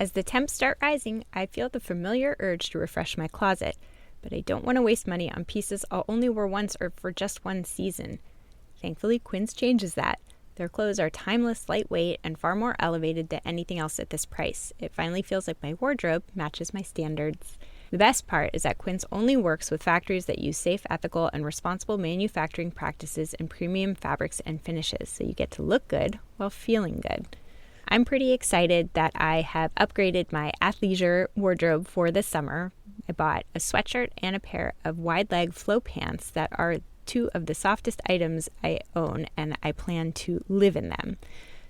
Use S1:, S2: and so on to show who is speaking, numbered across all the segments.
S1: As the temps start rising, I feel the familiar urge to refresh my closet, but I don't want to waste money on pieces I'll only wear once or for just one season. Thankfully, Quince changes that. Their clothes are timeless, lightweight, and far more elevated than anything else at this price. It finally feels like my wardrobe matches my standards. The best part is that Quince only works with factories that use safe, ethical, and responsible manufacturing practices and premium fabrics and finishes, so you get to look good while feeling good. I'm pretty excited that I have upgraded my athleisure wardrobe for this summer. I bought a sweatshirt and a pair of wide-leg flow pants that are two of the softest items I own, and I plan to live in them.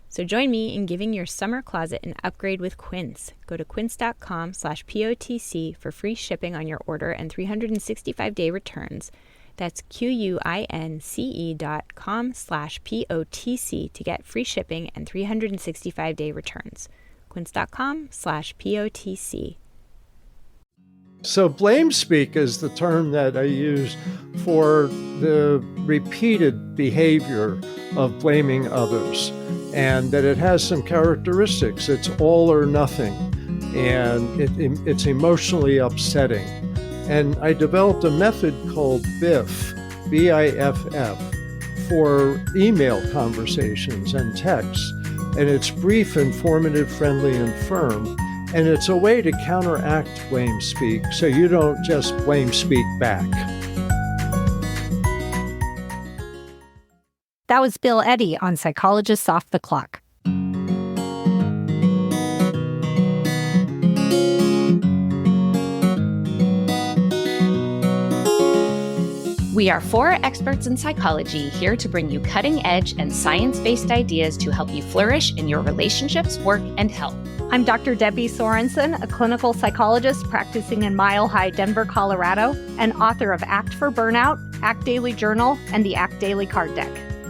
S1: So join me in giving your summer closet an upgrade with Quince. Go to quince.com/POTC for free shipping on your order and 365-day returns. That's QUINCE.com/POTC to get free shipping and 365-day returns. Quince.com/POTC.
S2: So blame speak is the term that I use for the repeated behavior of blaming others, and that it has some characteristics. It's all or nothing, and it's emotionally upsetting. And I developed a method called BIFF, B-I-F-F, for email conversations and texts. And it's brief, informative, friendly, and firm. And it's a way to counteract blame speak, so you don't just blame speak back.
S3: That was Bill Eddy on Psychologists Off the Clock.
S4: We are four experts in psychology here to bring you cutting-edge and science-based ideas to help you flourish in your relationships, work, and health.
S3: I'm Dr. Debbie Sorensen, a clinical psychologist practicing in Mile High, Denver, Colorado, and author of Act for Burnout, Act Daily Journal, and the Act Daily Card Deck.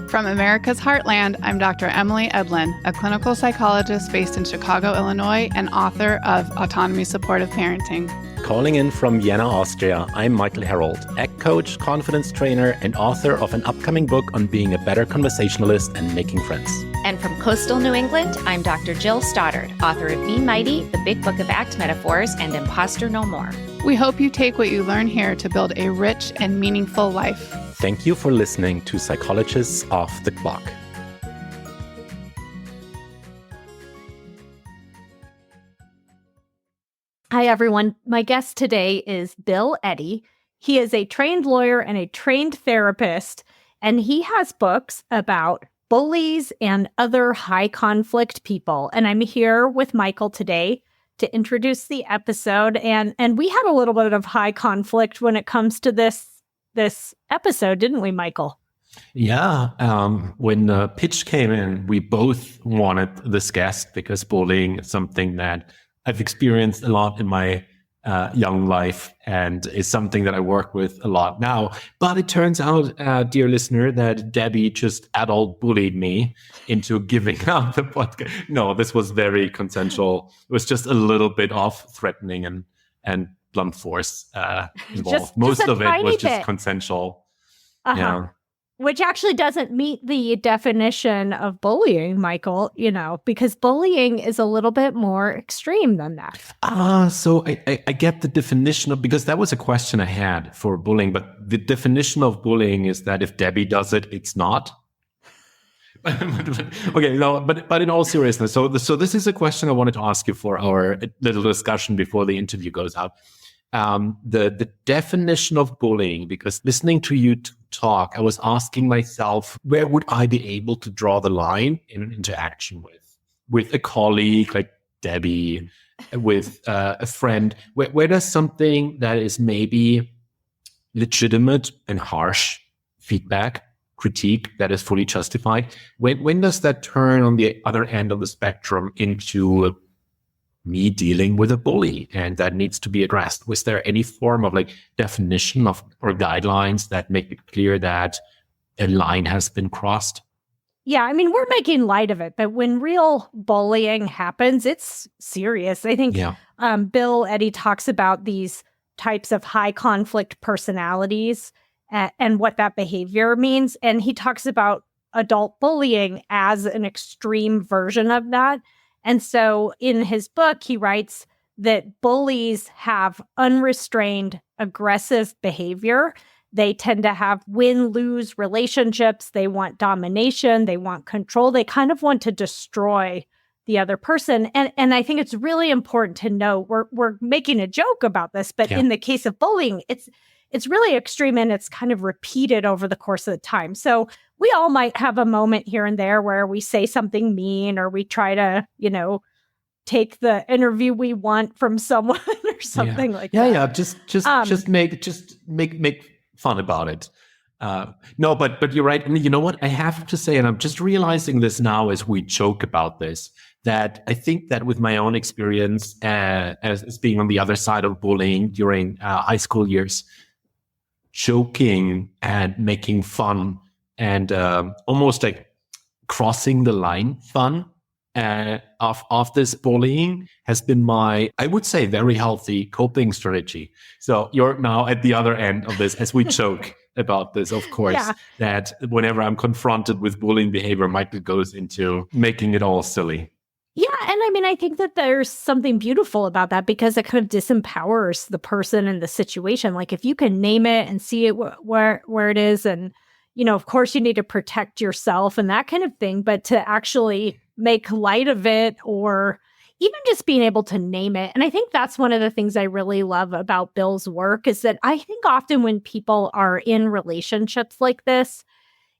S5: From America's Heartland, I'm Dr. Emily Edlin, a clinical psychologist based in Chicago, Illinois, and author of Autonomy Supportive Parenting.
S6: Calling in from Vienna, Austria, I'm Michael Herold, ACT coach, confidence trainer, and author of an upcoming book on being a better conversationalist and making friends.
S4: And from coastal New England, I'm Dr. Jill Stoddard, author of Be Mighty, The Big Book of ACT Metaphors, and Imposter No More.
S5: We hope you take what you learn here to build a rich and meaningful life.
S6: Thank you for listening to Psychologists Off the Clock.
S3: Hi, everyone. My guest today is Bill Eddy. He is a trained lawyer and a trained therapist, and he has books about bullies and other high conflict people. And I'm here with Michael today to introduce the episode. And we had a little bit of high conflict when it comes to this episode, didn't we, Michael?
S6: Yeah. When the pitch came in, we both wanted this guest because bullying is something that I've experienced a lot in my young life and is something that I work with a lot now. But it turns out, dear listener, that Debbie just adult bullied me into giving up the podcast. No, this was very consensual. It was just a little bit of threatening and blunt force involved. Most of it was just consensual.
S3: Uh-huh. Yeah. Which actually doesn't meet the definition of bullying, Michael, because bullying is a little bit more extreme than that.
S6: So I get the definition of, because that was a question I had for bullying, but the definition of bullying is that if Debbie does it, it's not. Okay, no, but in all seriousness, so this is a question I wanted to ask you for our little discussion before the interview goes out. The definition of bullying, because listening to you talk, I was asking myself, where would I be able to draw the line in an interaction with a colleague like Debbie, with a friend? Where does something that is maybe legitimate and harsh feedback, critique that is fully justified, when does that turn on the other end of the spectrum into me dealing with a bully, and that needs to be addressed? Was there any form of definition of or guidelines that make it clear that a line has been crossed?
S3: Yeah, we're making light of it, but when real bullying happens, it's serious. I think Bill Eddy talks about these types of high conflict personalities and what that behavior means. And he talks about adult bullying as an extreme version of that. And so in his book, he writes that bullies have unrestrained, aggressive behavior. They tend to have win-lose relationships. They want domination. They want control. They kind of want to destroy the other person. And I think it's really important to know, we're making a joke about this, but in the case of bullying, it's really extreme and it's kind of repeated over the course of the time. So we all might have a moment here and there where we say something mean or we try to, take the interview we want from someone or something like that.
S6: Yeah. Just make fun about it. No, but you're right. And you know what? I have to say, and I'm just realizing this now as we joke about this, that I think that with my own experience as being on the other side of bullying during high school years, joking and making fun and almost like crossing the line fun of this bullying has been my, I would say, very healthy coping strategy. So you're now at the other end of this as we joke about this, of course, that whenever I'm confronted with bullying behavior, Michael goes into making it all silly.
S3: Yeah. And I mean, I think that there's something beautiful about that because it kind of disempowers the person and the situation. Like if you can name it and see it where it is, and, of course you need to protect yourself and that kind of thing, but to actually make light of it or even just being able to name it. And I think that's one of the things I really love about Bill's work is that I think often when people are in relationships like this,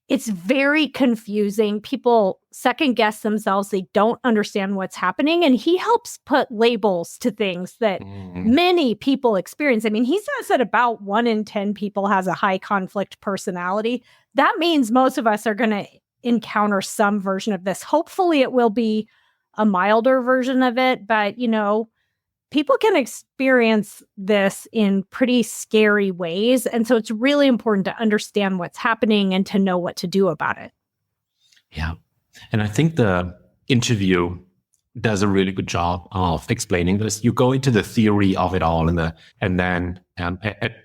S3: it's very confusing. People second guess themselves. They don't understand what's happening. And he helps put labels to things that many people experience. I mean, he says that about 1 in 10 people has a high conflict personality. That means most of us are going to encounter some version of this. Hopefully it will be a milder version of it, but people can experience this in pretty scary ways. And so it's really important to understand what's happening and to know what to do about it.
S6: Yeah. And I think the interview does a really good job of explaining this. You go into the theory of it all and then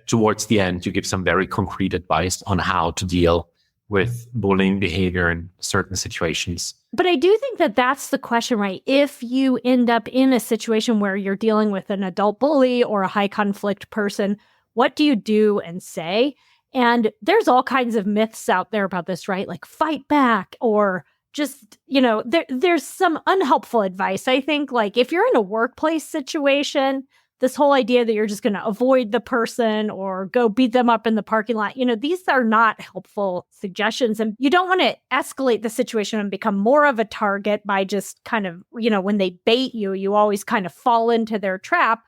S6: towards the end, you give some very concrete advice on how to deal with bullying behavior in certain situations.
S3: But I do think that that's the question, right? If you end up in a situation where you're dealing with an adult bully or a high conflict person, what do you do and say? And there's all kinds of myths out there about this, right? Like fight back or just, there's some unhelpful advice. I think like if you're in a workplace situation, this whole idea that you're just going to avoid the person or go beat them up in the parking lot, these are not helpful suggestions. And you don't want to escalate the situation and become more of a target by just kind of, when they bait you, you always kind of fall into their trap.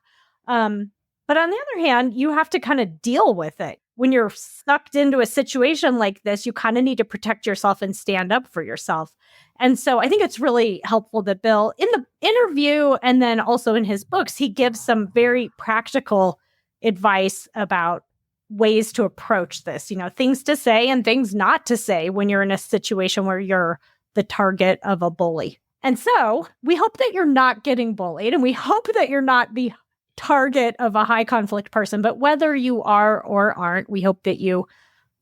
S3: But on the other hand, you have to kind of deal with it. When you're sucked into a situation like this, you kind of need to protect yourself and stand up for yourself. And so I think it's really helpful that Bill, in the interview and then also in his books, he gives some very practical advice about ways to approach this, things to say and things not to say when you're in a situation where you're the target of a bully. And so we hope that you're not getting bullied and we hope that you're not the target of a high conflict person. But whether you are or aren't, we hope that you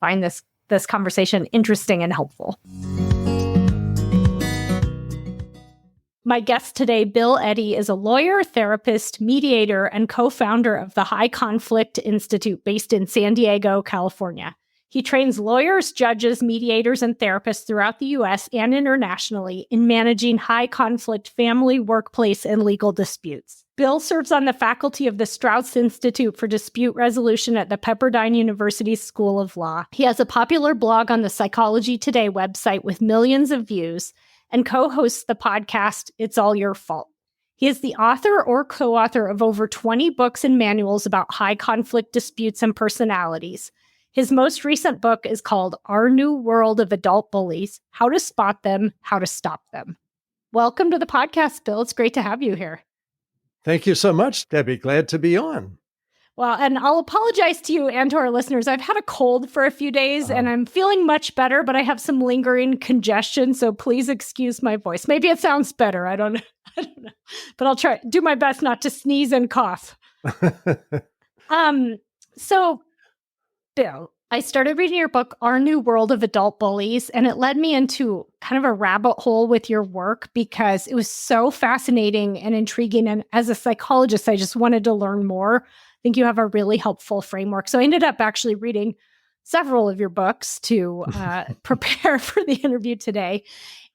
S3: find this conversation interesting and helpful. My guest today, Bill Eddy, is a lawyer, therapist, mediator, and co-founder of the High Conflict Institute based in San Diego, California. He trains lawyers, judges, mediators, and therapists throughout the U.S. and internationally in managing high-conflict family, workplace, and legal disputes. Bill serves on the faculty of the Strauss Institute for Dispute Resolution at the Pepperdine University School of Law. He has a popular blog on the Psychology Today website with millions of views and co-hosts the podcast, It's All Your Fault. He is the author or co-author of over 20 books and manuals about high-conflict disputes and personalities. His most recent book is called Our New World of Adult Bullies, How to Spot Them, How to Stop Them. Welcome to the podcast, Bill. It's great to have you here.
S2: Thank you so much, Debbie. Glad to be on.
S3: Well, and I'll apologize to you and to our listeners. I've had a cold for a few days and I'm feeling much better, but I have some lingering congestion. So please excuse my voice. Maybe it sounds better. I don't know, but I'll do my best not to sneeze and cough. So Bill, I started reading your book, Our New World of Adult Bullies, and it led me into kind of a rabbit hole with your work because it was so fascinating and intriguing. And as a psychologist, I just wanted to learn more. I think you have a really helpful framework. So I ended up actually reading several of your books to prepare for the interview today.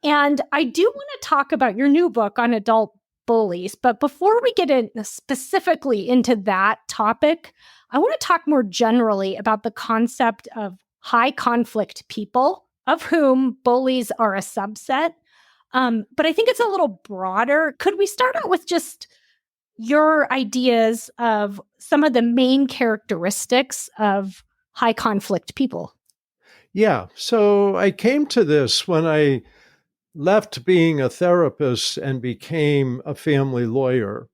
S3: And I do want to talk about your new book on adult bullies. But before we get in specifically into that topic, I want to talk more generally about the concept of high conflict people, of whom bullies are a subset. But I think it's a little broader. Could we start out with just your ideas of some of the main characteristics of high conflict people?
S2: Yeah. So I came to this when I left being a therapist and became a family lawyer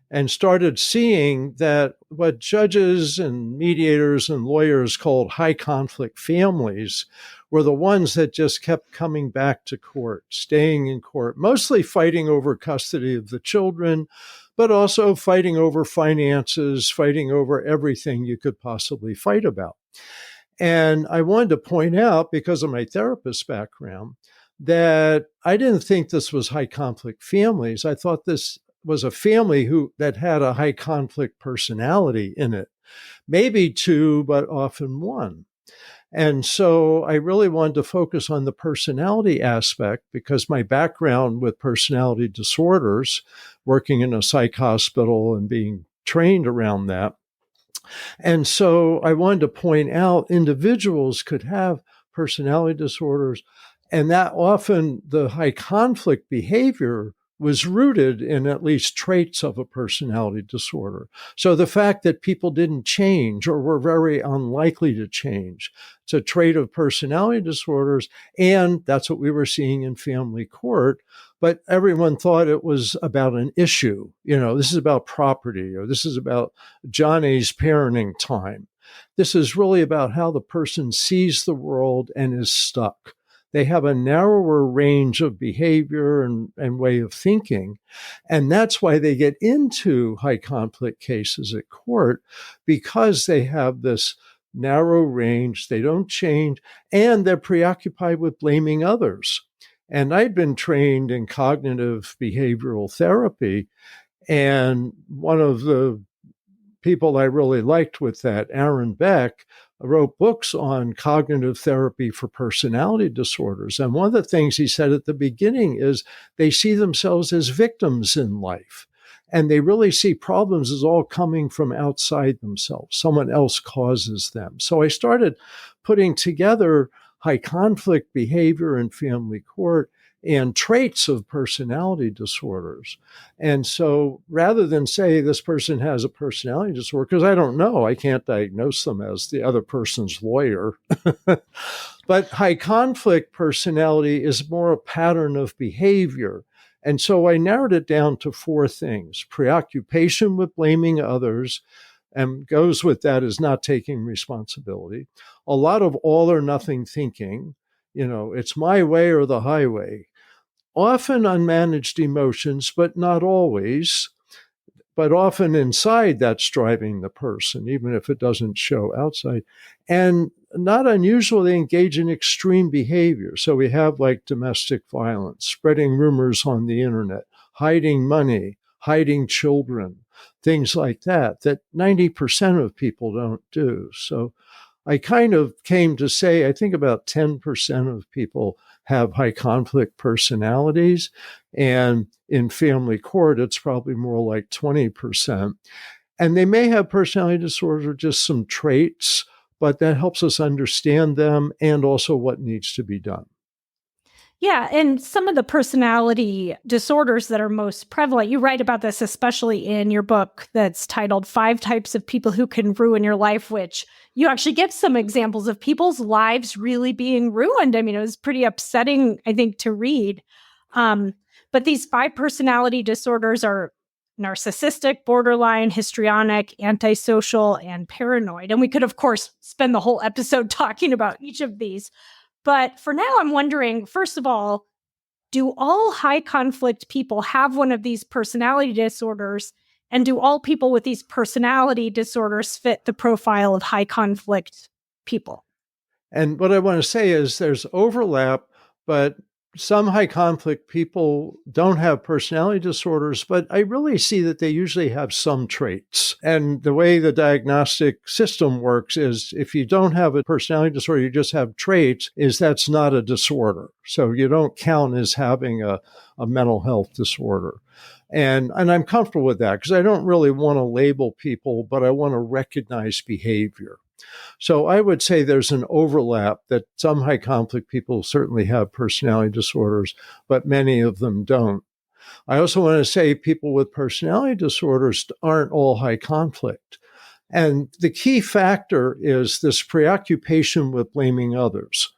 S2: and started seeing that what judges and mediators and lawyers called high conflict families were the ones that just kept coming back to court, staying in court, mostly fighting over custody of the children, but also fighting over finances, fighting over everything you could possibly fight about. And I wanted to point out, because of my therapist background, that I didn't think this was high conflict families. I thought this was a family that had a high conflict personality in it, maybe two, but often one. And so I really wanted to focus on the personality aspect because my background with personality disorders, working in a psych hospital and being trained around that. And so I wanted to point out individuals could have personality disorders, and that often the high conflict behavior was rooted in at least traits of a personality disorder. So the fact that people didn't change or were very unlikely to change, it's a trait of personality disorders, and that's what we were seeing in family court. But everyone thought it was about an issue. This is about property, or this is about Johnny's parenting time. This is really about how the person sees the world and is stuck. They have a narrower range of behavior and way of thinking. And that's why they get into high conflict cases at court, because they have this narrow range, they don't change, and they're preoccupied with blaming others. And I'd been trained in cognitive behavioral therapy, and one of the people I really liked with that, Aaron Beck, wrote books on cognitive therapy for personality disorders. And one of the things he said at the beginning is they see themselves as victims in life. And they really see problems as all coming from outside themselves. Someone else causes them. So I started putting together high conflict behavior in family court and traits of personality disorders. And so rather than say this person has a personality disorder, because I don't know, I can't diagnose them as the other person's lawyer, but high conflict personality is more a pattern of behavior. And so I narrowed it down to four things: preoccupation with blaming others, and goes with that is not taking responsibility. A lot of all or nothing thinking, it's my way or the highway. Often unmanaged emotions, but not always. But often inside that's driving the person, even if it doesn't show outside. And not unusual, they engage in extreme behavior. So we have like domestic violence, spreading rumors on the internet, hiding money, hiding children, things like that 90% of people don't do. So I kind of came to say, I think about 10% of people have high conflict personalities. And in family court, it's probably more like 20%. And they may have personality disorders or just some traits, but that helps us understand them and also what needs to be done.
S3: Yeah, and some of the personality disorders that are most prevalent, you write about this, especially in your book that's titled 5 Types of People Who Can Ruin Your Life, which you actually give some examples of people's lives really being ruined. I mean, it was pretty upsetting, I think, to read. But these 5 personality disorders are narcissistic, borderline, histrionic, antisocial, and paranoid. And we could, of course, spend the whole episode talking about each of these. But for now, I'm wondering, first of all, do all high conflict people have one of these personality disorders? And do all people with these personality disorders fit the profile of high conflict people?
S2: And what I want to say is there's overlap, but some high conflict people don't have personality disorders, but I really see that they usually have some traits. And the way the diagnostic system works is if you don't have a personality disorder, you just have traits, is that's not a disorder. So you don't count as having a mental health disorder. And I'm comfortable with that because I don't really want to label people, but I want to recognize behavior. So I would say there's an overlap that some high conflict people certainly have personality disorders, but many of them don't. I also want to say people with personality disorders aren't all high conflict. And the key factor is this preoccupation with blaming others.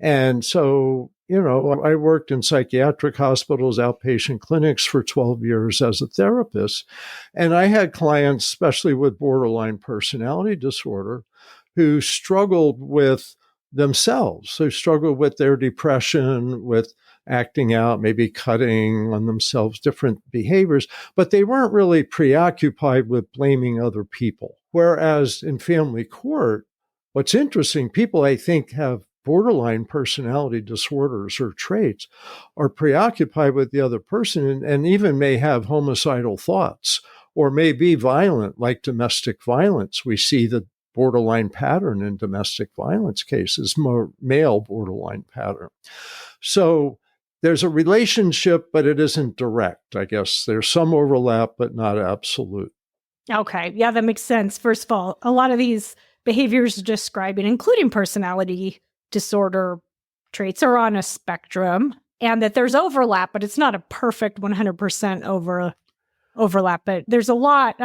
S2: And so, I worked in psychiatric hospitals, outpatient clinics for 12 years as a therapist. And I had clients, especially with borderline personality disorder, who struggled with themselves, who struggled with their depression, with acting out, maybe cutting on themselves, different behaviors, but they weren't really preoccupied with blaming other people. Whereas in family court, what's interesting, people I think have borderline personality disorders or traits are preoccupied with the other person and even may have homicidal thoughts or may be violent, like domestic violence. We see the borderline pattern in domestic violence cases, more male borderline pattern. So there's a relationship, but it isn't direct. I guess there's some overlap, but not absolute.
S3: Okay. Yeah, that makes sense. First of all, a lot of these behaviors you're describing, including personality disorder traits, are on a spectrum, and that there's overlap, but it's not a perfect 100% overlap. But there's a lot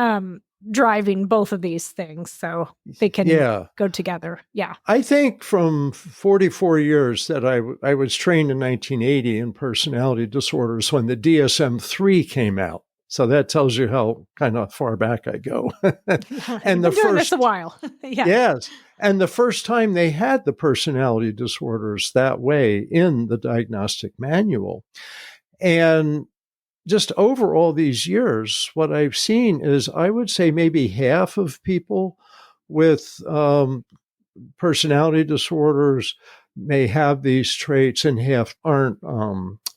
S3: driving both of these things, so they can go together. Yeah.
S2: I think from 44 years that I was trained in 1980 in personality disorders when the DSM-3 came out. So that tells you how kind of far back I go.
S3: And the doing this a while. Yeah.
S2: Yes. And the first time they had the personality disorders that way in the diagnostic manual. And just over all these years, what I've seen is I would say maybe half of people with personality disorders may have these traits and half aren't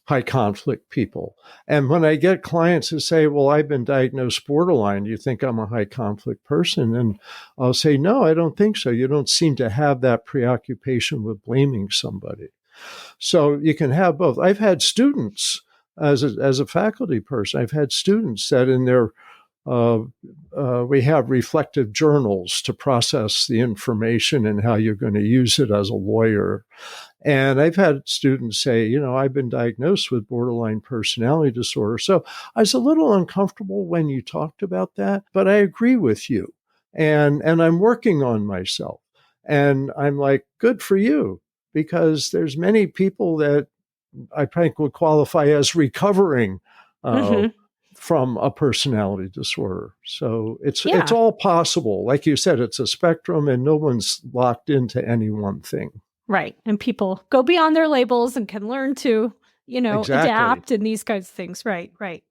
S2: high conflict people. And when I get clients who say, well, I've been diagnosed borderline, do you think I'm a high conflict person? And I'll say, no, I don't think so. You don't seem to have that preoccupation with blaming somebody. So you can have both. I've had students as a faculty person, I've had students that in their we have reflective journals to process the information and how you're going to use it as a lawyer. And I've had students say, I've been diagnosed with borderline personality disorder. So I was a little uncomfortable when you talked about that, but I agree with you. And I'm working on myself. And I'm like, good for you, because there's many people that I think would qualify as recovering from a personality disorder. So it's all possible. Like you said, it's a spectrum and no one's locked into any one thing.
S3: Right. And people go beyond their labels and can learn to, adapt and these kinds of things. Right. Right.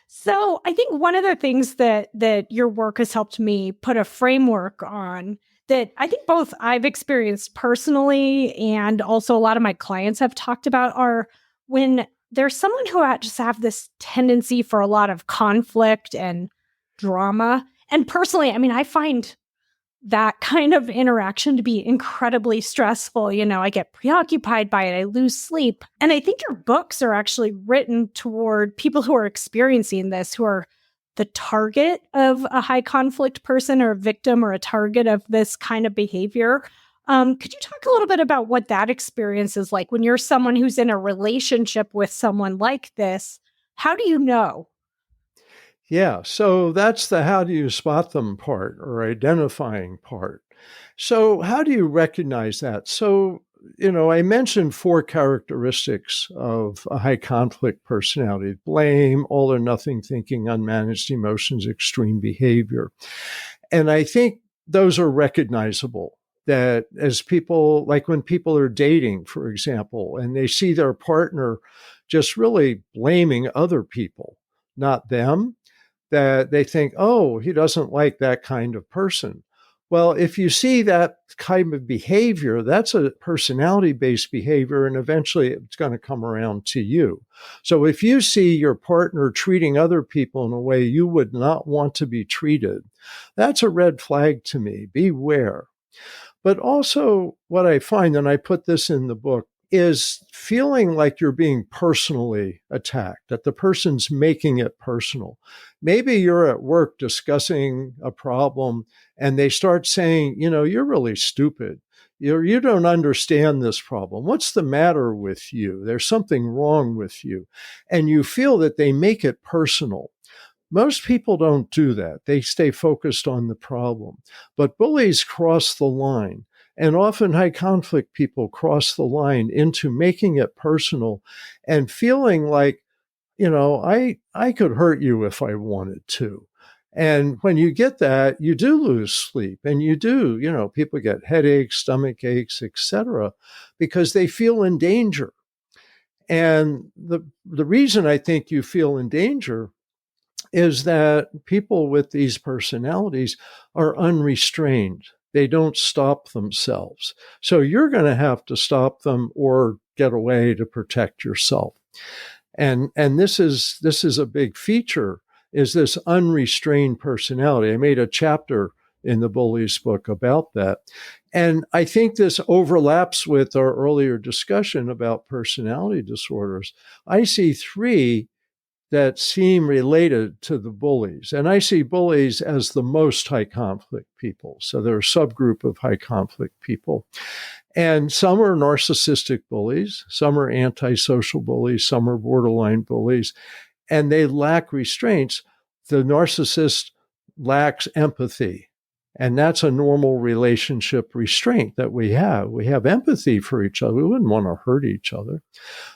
S3: So I think one of the things that your work has helped me put a framework on that I think both I've experienced personally and also a lot of my clients have talked about are when there's someone who just have this tendency for a lot of conflict and drama. And personally, I find that kind of interaction to be incredibly stressful. I get preoccupied by it. I lose sleep. And I think your books are actually written toward people who are experiencing this, who are the target of a high conflict person or a victim or a target of this kind of behavior. Could you talk a little bit about what that experience is like when you're someone who's in a relationship with someone like this? How do you know?
S2: Yeah, so that's the how do you spot them part or identifying part. So how do you recognize that? So, I mentioned 4 characteristics of a high conflict personality: blame, all or nothing thinking, unmanaged emotions, extreme behavior. And I think those are recognizable. That as people, like when people are dating, for example, and they see their partner just really blaming other people, not them, that they think, oh, he doesn't like that kind of person. Well, if you see that kind of behavior, that's a personality-based behavior, and eventually it's going to come around to you. So if you see your partner treating other people in a way you would not want to be treated, that's a red flag to me. Beware. But also what I find, and I put this in the book, is feeling like you're being personally attacked, that the person's making it personal. Maybe you're at work discussing a problem and they start saying, you're really stupid. You don't understand this problem. What's the matter with you? There's something wrong with you. And you feel that they make it personal. Most people don't do that. They stay focused on the problem. But bullies cross the line. And often high conflict people cross the line into making it personal and feeling like, I could hurt you if I wanted to. And when you get that, you do lose sleep, and you do, people get headaches, stomach aches, etc., because they feel in danger. And the reason I think you feel in danger is that people with these personalities are unrestrained. They don't stop themselves. So you're going to have to stop them or get away to protect yourself. And this is a big feature, is this unrestrained personality. I made a chapter in the Bullies book about that. And I think this overlaps with our earlier discussion about personality disorders. I see three that seem related to the bullies. And I see bullies as the most high conflict people. So they're a subgroup of high conflict people. And some are narcissistic bullies, some are antisocial bullies, some are borderline bullies, and they lack restraints. The narcissist lacks empathy. And that's a normal relationship restraint that we have. We have empathy for each other. We wouldn't want to hurt each other.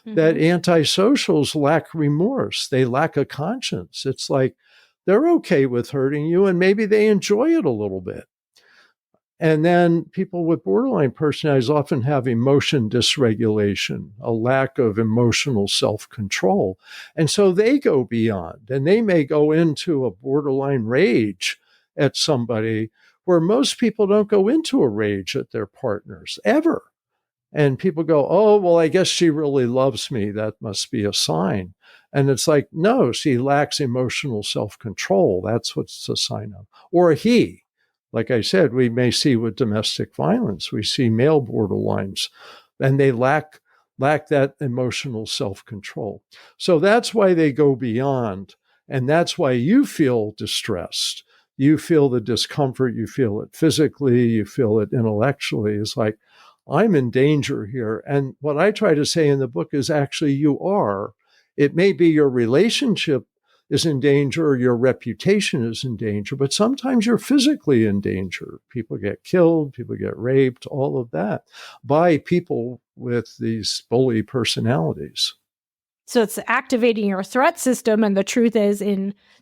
S2: Mm-hmm. That antisocials lack remorse. They lack a conscience. It's like they're okay with hurting you, and maybe they enjoy it a little bit. And then people with borderline personalities often have emotion dysregulation, a lack of emotional self-control. And so they go beyond, and they may go into a borderline rage at somebody, where most people don't go into a rage at their partners ever. And people go, oh, well, I guess she really loves me. That must be a sign. And it's like, no, she lacks emotional self-control. That's what's a sign of. Or he, like I said, we may see with domestic violence, we see male borderlines, and they lack that emotional self-control. So that's why they go beyond. And that's why you feel distressed. You feel the discomfort, you feel it physically, you feel it intellectually. It's like, I'm in danger here. And what I try to say in the book is actually you are. It may be your relationship is in danger or your reputation is in danger, but sometimes you're physically in danger. People get killed, people get raped, all of that by people with these bully personalities.
S3: So it's activating your threat system. And the truth is,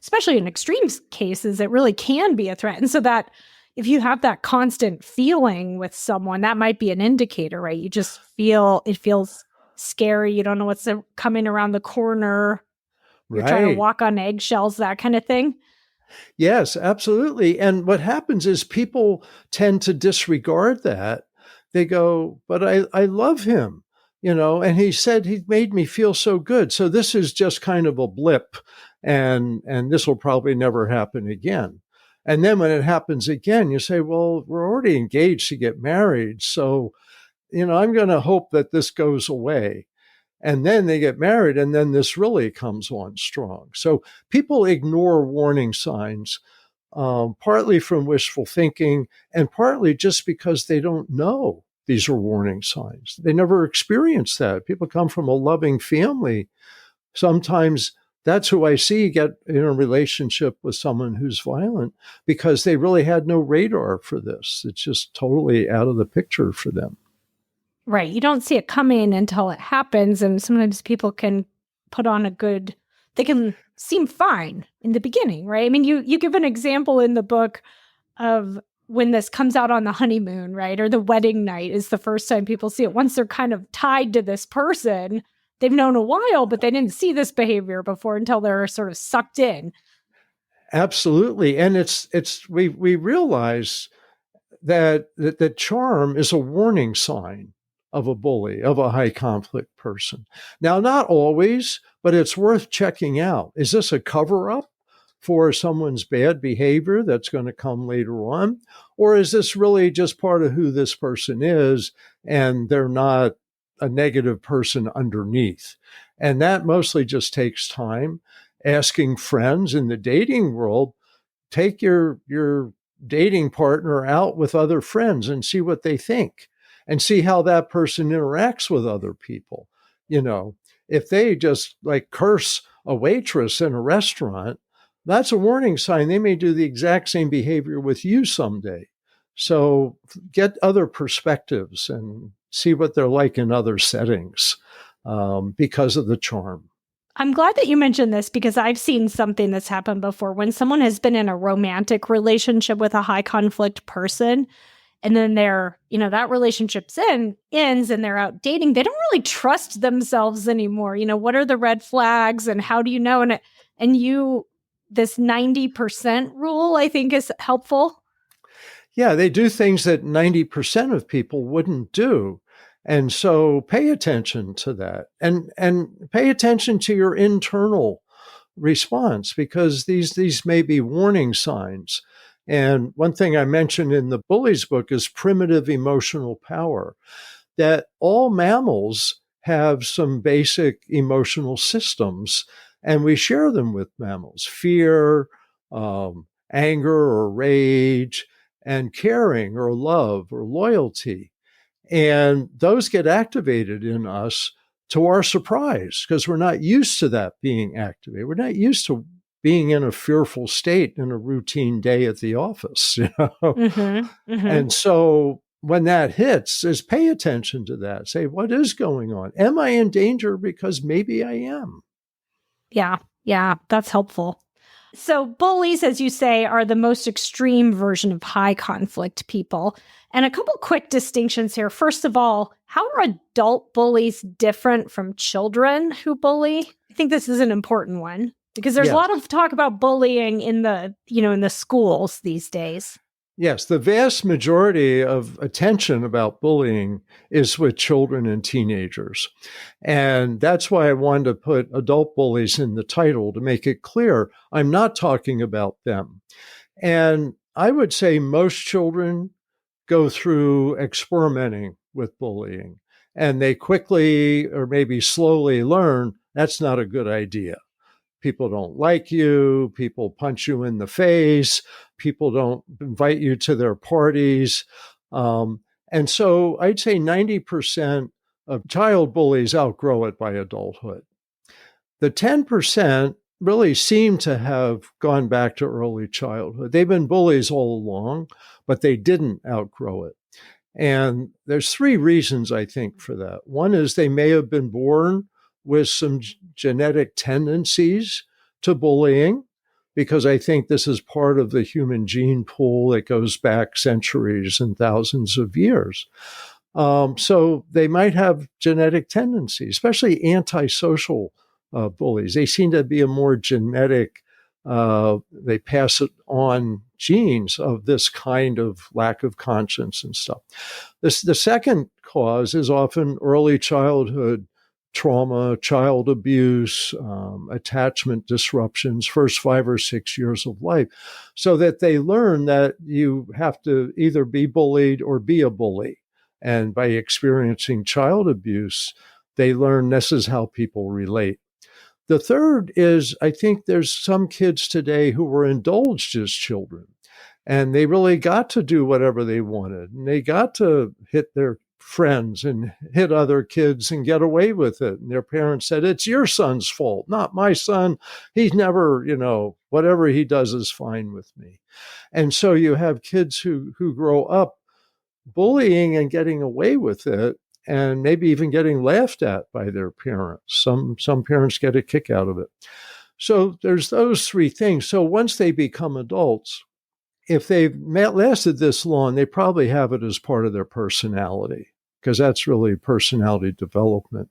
S3: especially in extreme cases, it really can be a threat. And so that if you have that constant feeling with someone, that might be an indicator, right? You just it feels scary. You don't know what's coming around the corner. You're trying to walk on eggshells, that kind of thing.
S2: Yes, absolutely. And what happens is people tend to disregard that. They go, but I love him. And he said he made me feel so good. So this is just kind of a blip, and this will probably never happen again. And then when it happens again, you say, well, we're already engaged to get married. So, I'm going to hope that this goes away. And then they get married, and then this really comes on strong. So people ignore warning signs, partly from wishful thinking and partly just because they don't know these are warning signs. They never experienced that. People come from a loving family. Sometimes that's who I see get in a relationship with someone who's violent because they really had no radar for this. It's just totally out of the picture for them.
S3: Right. You don't see it coming until it happens. And sometimes people can put on they can seem fine in the beginning, right? I mean, you give an example in the book of when this comes out on the honeymoon, right? Or the wedding night is the first time people see it. Once they're kind of tied to this person, they've known a while, but they didn't see this behavior before until they're sort of sucked in.
S2: Absolutely. And we realize that charm is a warning sign of a bully, of a high conflict person. Now, not always, but it's worth checking out. Is this a cover up for someone's bad behavior that's going to come later on? Or is this really just part of who this person is and they're not a negative person underneath? And that mostly just takes time. Asking friends in the dating world, take your dating partner out with other friends and see what they think and see how that person interacts with other people. You know, if they just like curse a waitress in a restaurant, that's a warning sign. They may do the exact same behavior with you someday. So get other perspectives and see what they're like in other settings because of the charm.
S3: I'm glad that you mentioned this because I've seen something that's happened before when someone has been in a romantic relationship with a high conflict person and then that relationship ends and they're out dating. They don't really trust themselves anymore. What are the red flags and how do you know? This 90% rule, I think, is helpful.
S2: Yeah, they do things that 90% of people wouldn't do. And so pay attention to that and pay attention to your internal response because these may be warning signs. And one thing I mentioned in the Bullies book is primitive emotional power, that all mammals have some basic emotional systems and we share them with mammals: fear, anger or rage, and caring or love or loyalty. And those get activated in us to our surprise because we're not used to that being activated. We're not used to being in a fearful state in a routine day at the office. And so when that hits, is pay attention to that. Say, what is going on? Am I in danger? Because maybe I am.
S3: Yeah, that's helpful. So bullies, as you say, are the most extreme version of high conflict people. And a couple quick distinctions here. First of all, how are adult bullies different from children who bully? I think this is an important one because there's a lot of talk about bullying in the schools these days.
S2: Yes, the vast majority of attention about bullying is with children and teenagers. And that's why I wanted to put adult bullies in the title to make it clear I'm not talking about them. And I would say most children go through experimenting with bullying, and they quickly or maybe slowly learn that's not a good idea. People don't like you. People punch you in the face. People don't invite you to their parties. And so I'd say 90% of child bullies outgrow it by adulthood. The 10% really seem to have gone back to early childhood. They've been bullies all along, but they didn't outgrow it. And there's three reasons, I think, for that. One is they may have been born with some genetic tendencies to bullying, because I think this is part of the human gene pool that goes back centuries and thousands of years. So they might have genetic tendencies, especially antisocial bullies. They seem to be a more genetic, they pass it on genes of this kind of lack of conscience and stuff. The second cause is often early childhood trauma, child abuse, attachment disruptions, first 5 or 6 years of life, so that they learn that you have to either be bullied or be a bully. And by experiencing child abuse, they learn this is how people relate. The third is, I think there's some kids today who were indulged as children, and they really got to do whatever they wanted. And they got to hit their friends and hit other kids and get away with it. And their parents said, it's your son's fault, not my son. He's never, whatever he does is fine with me. And so you have kids who grow up bullying and getting away with it, and maybe even getting laughed at by their parents. Some parents get a kick out of it. So there's those three things. So once they become adults, if they've lasted this long, they probably have it as part of their personality, because that's really personality development.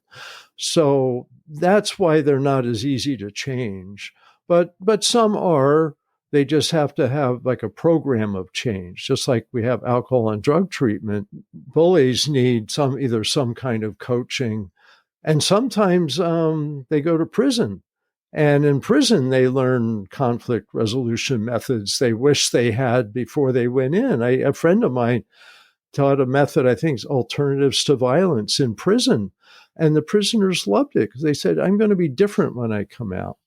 S2: So that's why they're not as easy to change. But some are. They just have to have like a program of change, just like we have alcohol and drug treatment. Bullies need either some kind of coaching, and sometimes they go to prison. And in prison, they learn conflict resolution methods they wish they had before they went in. A friend of mine taught a method, I think, is alternatives to violence in prison. And the prisoners loved it because they said, I'm going to be different when I come out.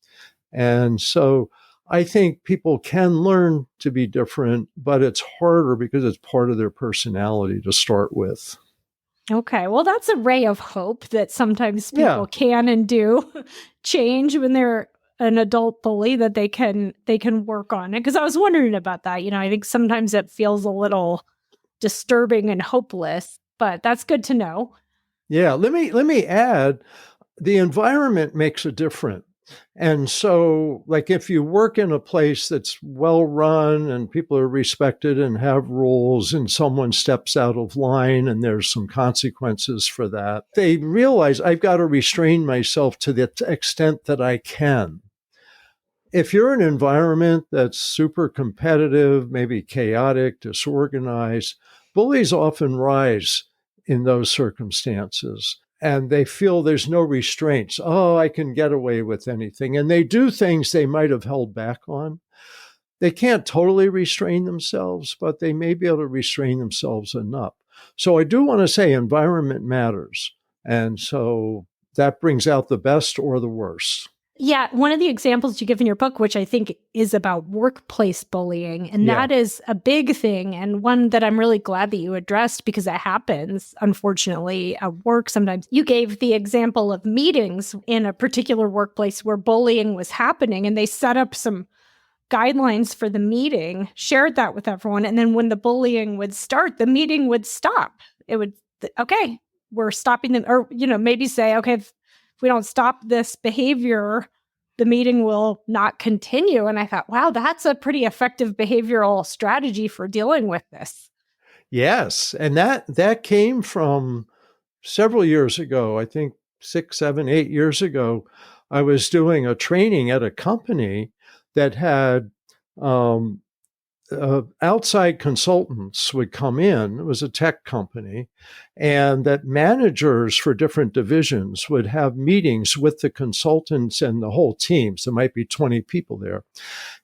S2: And so I think people can learn to be different, but it's harder because it's part of their personality to start with.
S3: Okay, well, that's a ray of hope that sometimes people can and do change when they're an adult bully, that they can work on it. Because I was wondering about that. I think sometimes it feels a little disturbing and hopeless, but that's good to know.
S2: Yeah, let me add, the environment makes a difference. And so, like, if you work in a place that's well run and people are respected and have rules, and someone steps out of line and there's some consequences for that, they realize I've got to restrain myself to the extent that I can. If you're in an environment that's super competitive, maybe chaotic, disorganized, bullies often rise in those circumstances. And they feel there's no restraints. Oh, I can get away with anything. And they do things they might have held back on. They can't totally restrain themselves, but they may be able to restrain themselves enough. So I do want to say environment matters. And so that brings out the best or the worst.
S3: Yeah, one of the examples you give in your book, which I think is about workplace bullying, and that is a big thing, and one that I'm really glad that you addressed because it happens, unfortunately, at work sometimes. You gave the example of meetings in a particular workplace where bullying was happening, and they set up some guidelines for the meeting, shared that with everyone, and then when the bullying would start, the meeting would stop. It would, okay, we're stopping them, or, maybe say, okay, if we don't stop this behavior, the meeting will not continue. And I thought, wow, that's a pretty effective behavioral strategy for dealing with this.
S2: Yes. And that came from several years ago, I think 6, 7, 8 years ago. I was doing a training at a company that had outside consultants would come in. It was a tech company, and that managers for different divisions would have meetings with the consultants and the whole team. So there might be 20 people there.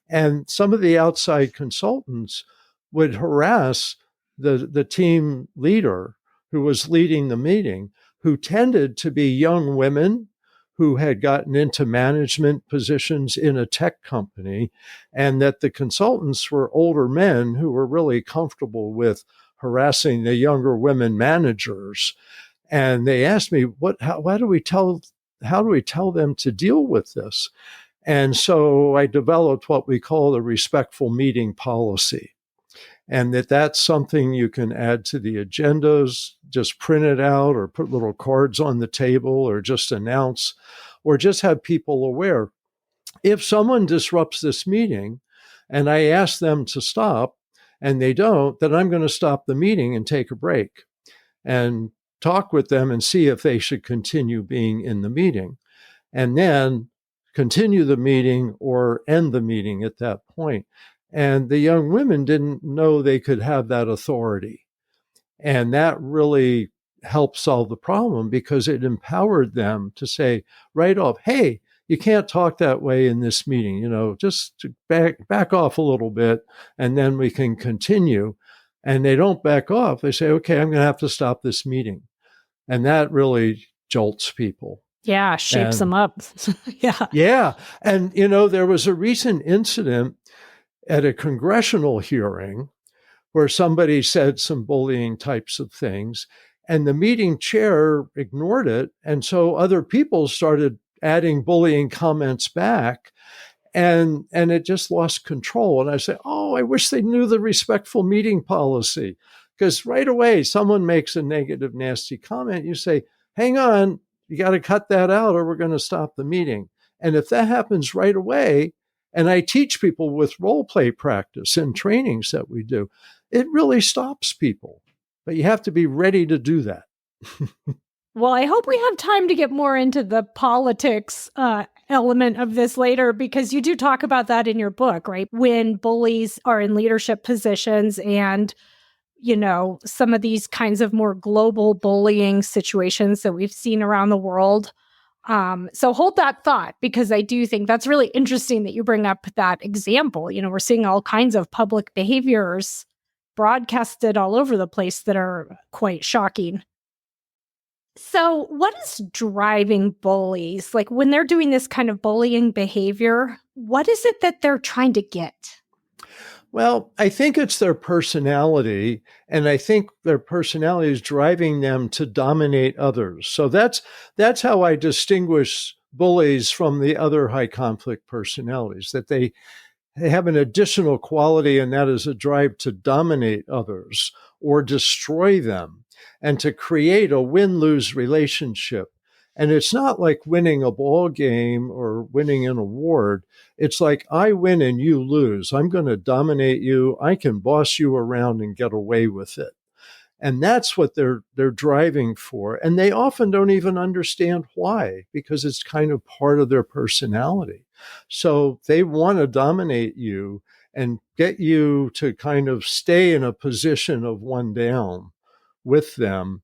S2: And some of the outside consultants would harass the team leader who was leading the meeting, who tended to be young women who had gotten into management positions in a tech company, and that the consultants were older men who were really comfortable with harassing the younger women managers. And they asked me, how do we tell them to deal with this? And so I developed what we call the respectful meeting policy. And that's something you can add to the agendas, just print it out or put little cards on the table or just announce, or just have people aware. If someone disrupts this meeting and I ask them to stop and they don't, then I'm going to stop the meeting and take a break and talk with them and see if they should continue being in the meeting, and then continue the meeting or end the meeting at that point. And the young women didn't know they could have that authority. And that really helped solve the problem because it empowered them to say right off, hey, you can't talk that way in this meeting, just back off a little bit and then we can continue. And they don't back off. They say, okay, I'm going to have to stop this meeting. And that really jolts people.
S3: Yeah, shapes them up. Yeah.
S2: Yeah. And, there was a recent incident at a congressional hearing where somebody said some bullying types of things, and the meeting chair ignored it. And so other people started adding bullying comments back, and it just lost control. And I say, oh, I wish they knew the respectful meeting policy, because right away someone makes a negative, nasty comment. You say, hang on, you got to cut that out or we're going to stop the meeting. And if that happens right away, and I teach people with role play practice and trainings that we do, it really stops people. But you have to be ready to do that.
S3: Well, I hope we have time to get more into the politics element of this later, because you do talk about that in your book, right? When bullies are in leadership positions and, some of these kinds of more global bullying situations that we've seen around the world. So hold that thought, because I do think that's really interesting that you bring up that example. We're seeing all kinds of public behaviors broadcasted all over the place that are quite shocking. So what is driving bullies? Like when they're doing this kind of bullying behavior, what is it that they're trying to get?
S2: Well, I think it's their personality, and I think their personality is driving them to dominate others. So that's how I distinguish bullies from the other high conflict personalities, that they have an additional quality, and that is a drive to dominate others or destroy them and to create a win-lose relationship. And it's not like winning a ball game or winning an award. It's like, I win and you lose. I'm going to dominate you. I can boss you around and get away with it. And that's what they're driving for. And they often don't even understand why, because it's kind of part of their personality. So they want to dominate you and get you to kind of stay in a position of one down with them.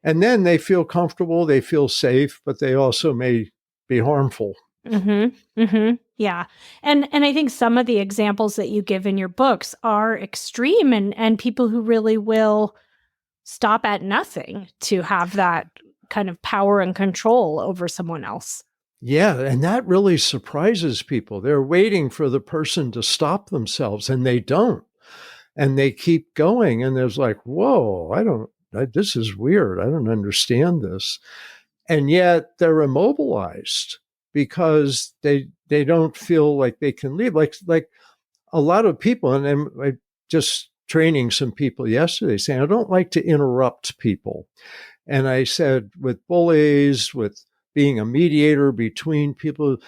S2: And then they feel comfortable, they feel safe, but they also may be harmful.
S3: Mm-hmm. Mm-hmm. Yeah. And I think some of the examples that you give in your books are extreme, and people who really will stop at nothing to have that kind of power and control over someone else.
S2: Yeah, and that really surprises people. They're waiting for the person to stop themselves, and they don't. And they keep going, and there's like, whoa, this is weird. I don't understand this. And yet they're immobilized because they don't feel like they can leave. Like a lot of people, and I just training some people yesterday saying, I don't like to interrupt people. And I said, with bullies, with being a mediator between people,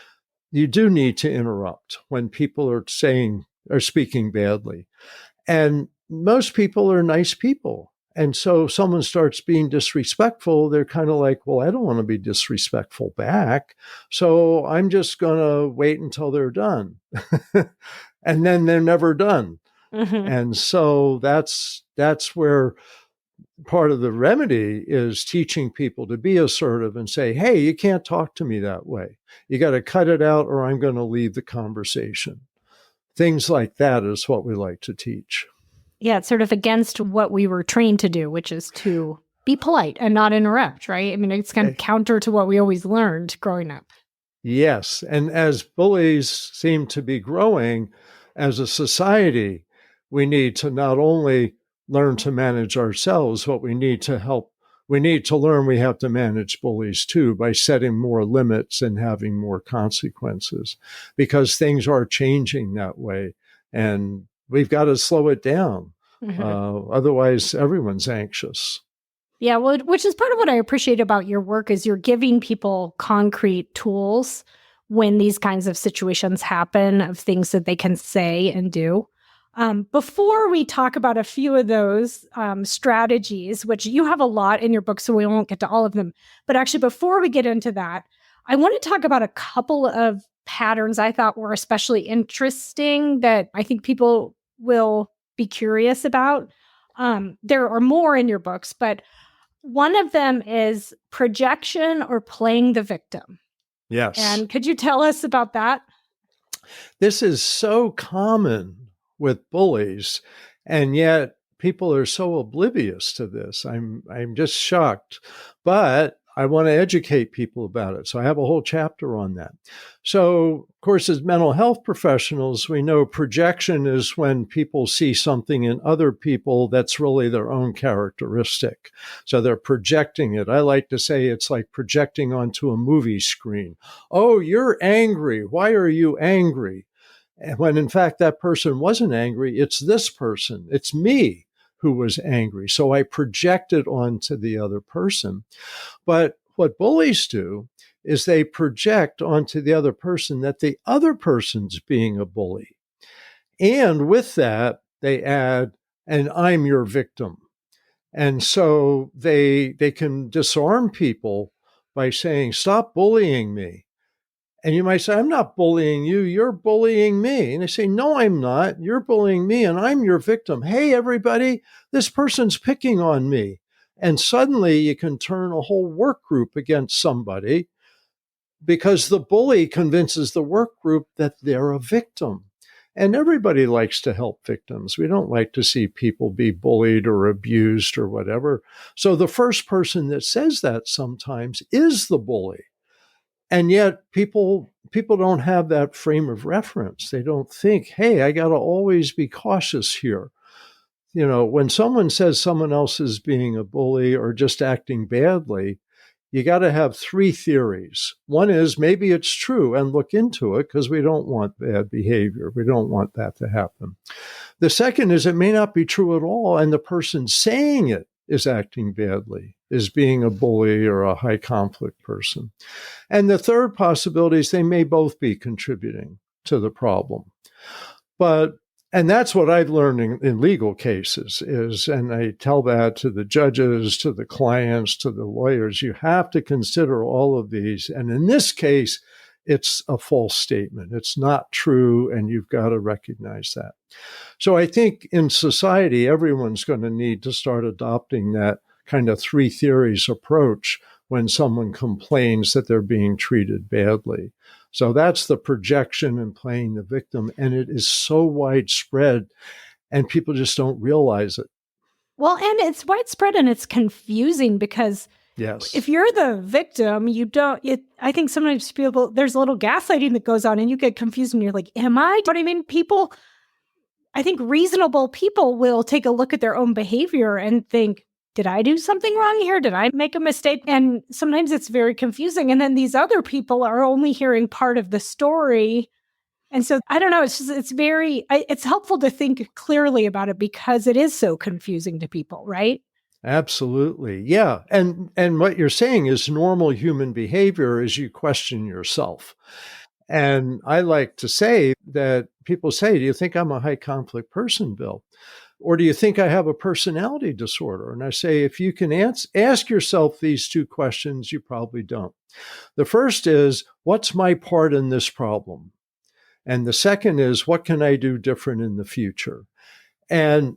S2: you do need to interrupt when people are speaking badly. And most people are nice people. And so someone starts being disrespectful, they're kind of like, well, I don't want to be disrespectful back. So I'm just going to wait until they're done. And then they're never done. Mm-hmm. And so that's where part of the remedy is teaching people to be assertive and say, hey, you can't talk to me that way. You got to cut it out, or I'm going to leave the conversation. Things like that is what we like to teach.
S3: Yeah, it's sort of against what we were trained to do, which is to be polite and not interrupt, right? I mean, it's kind of counter to what we always learned growing up.
S2: Yes. And as bullies seem to be growing as a society, we need to not only learn to manage ourselves, but we need to learn we have to manage bullies too by setting more limits and having more consequences, because things are changing that way. And we've got to slow it down. Mm-hmm. Otherwise, everyone's anxious.
S3: Yeah, well, which is part of what I appreciate about your work is you're giving people concrete tools when these kinds of situations happen, of things that they can say and do. Before we talk about a few of those strategies, which you have a lot in your book, so we won't get to all of them. But actually, before we get into that, I want to talk about a couple of patterns I thought were especially interesting that I think people will be curious about. There are more in your books, but one of them is projection or playing the victim.
S2: Yes.
S3: And could you tell us about that?
S2: This is so common with bullies, and yet people are so oblivious to this. I'm just shocked. But I want to educate people about it. So I have a whole chapter on that. So, of course, as mental health professionals, we know projection is when people see something in other people that's really their own characteristic. So they're projecting it. I like to say it's like projecting onto a movie screen. Oh, you're angry. Why are you angry? And when in fact that person wasn't angry, it's this person. It's me who was angry. So I project it onto the other person. But what bullies do is they project onto the other person that the other person's being a bully. And with that, they add, and I'm your victim. And so they can disarm people by saying, stop bullying me. And you might say, I'm not bullying you, you're bullying me. And they say, no, I'm not. You're bullying me and I'm your victim. Hey, everybody, this person's picking on me. And suddenly you can turn a whole work group against somebody because the bully convinces the work group that they're a victim. And everybody likes to help victims. We don't like to see people be bullied or abused or whatever. So the first person that says that sometimes is the bully. And yet people don't have that frame of reference. They don't think, hey, I got to always be cautious here. You know, when someone says someone else is being a bully or just acting badly, you got to have three theories. One is maybe it's true and look into it because we don't want bad behavior. We don't want that to happen. The second is it may not be true at all, and the person saying it is acting badly, is being a bully or a high conflict person. And the third possibility is they may both be contributing to the problem. And that's what I've learned in legal cases is, and I tell that to the judges, to the clients, to the lawyers, you have to consider all of these. And in this case, it's a false statement. It's not true, and you've got to recognize that. So I think in society, everyone's going to need to start adopting that kind of three theories approach when someone complains that they're being treated badly. So that's the projection and playing the victim. And it is so widespread and people just don't realize it.
S3: Well, and it's widespread and it's confusing because
S2: yes,
S3: if you're the victim, I think sometimes there's a little gaslighting that goes on and you get confused and you're like, am I? But I mean, I think reasonable people will take a look at their own behavior and think, did I do something wrong here? Did I make a mistake? And sometimes it's very confusing. And then these other people are only hearing part of the story. And so I don't know, it's helpful to think clearly about it because it is so confusing to people, right?
S2: Absolutely. Yeah. And what you're saying is normal human behavior is you question yourself. And I like to say that people say, do you think I'm a high conflict person, Bill? Or do you think I have a personality disorder? And I say, if you can ask yourself these two questions, you probably don't. The first is, what's my part in this problem? And the second is, what can I do different in the future? And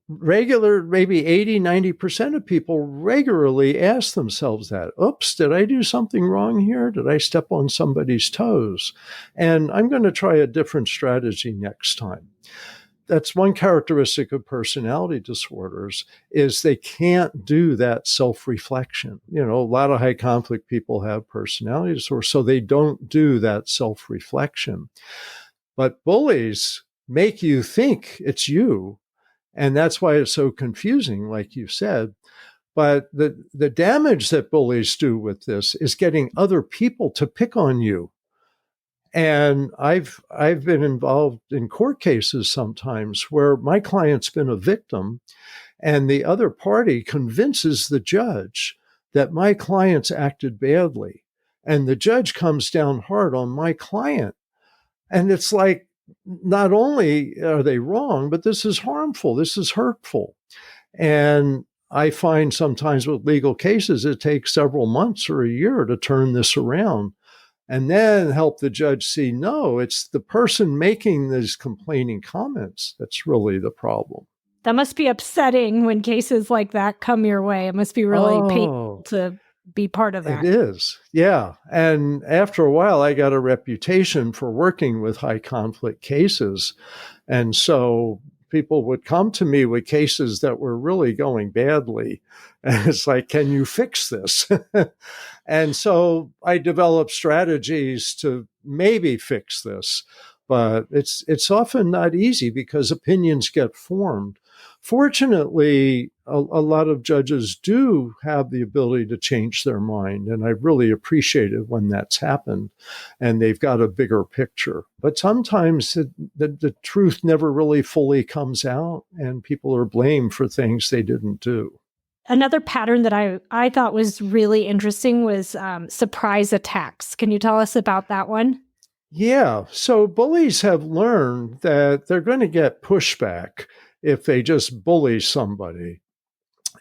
S2: maybe 80, 90% of people regularly ask themselves that. Oops, did I do something wrong here? Did I step on somebody's toes? And I'm going to try a different strategy next time. That's one characteristic of personality disorders is they can't do that self-reflection. You know, a lot of high conflict people have personality disorders, so they don't do that self-reflection. But bullies make you think it's you. And that's why it's so confusing, like you said. But the damage that bullies do with this is getting other people to pick on you. And I've been involved in court cases sometimes where my client's been a victim and the other party convinces the judge that my client's acted badly. And the judge comes down hard on my client. And it's like, not only are they wrong, but this is harmful. This is hurtful. And I find sometimes with legal cases, it takes several months or a year to turn this around. And then help the judge see, no, it's the person making these complaining comments that's really the problem.
S3: That must be upsetting when cases like that come your way. It must be really painful to be part of that.
S2: It is, yeah. And after a while, I got a reputation for working with high conflict cases. And so people would come to me with cases that were really going badly. And it's like, can you fix this? And so I developed strategies to maybe fix this, but it's often not easy because opinions get formed. Fortunately, a lot of judges do have the ability to change their mind, and I really appreciate it when that's happened, and they've got a bigger picture. But sometimes the truth never really fully comes out, and people are blamed for things they didn't do.
S3: Another pattern that I thought was really interesting was surprise attacks. Can you tell us about that one?
S2: Yeah. So bullies have learned that they're going to get pushback if they just bully somebody.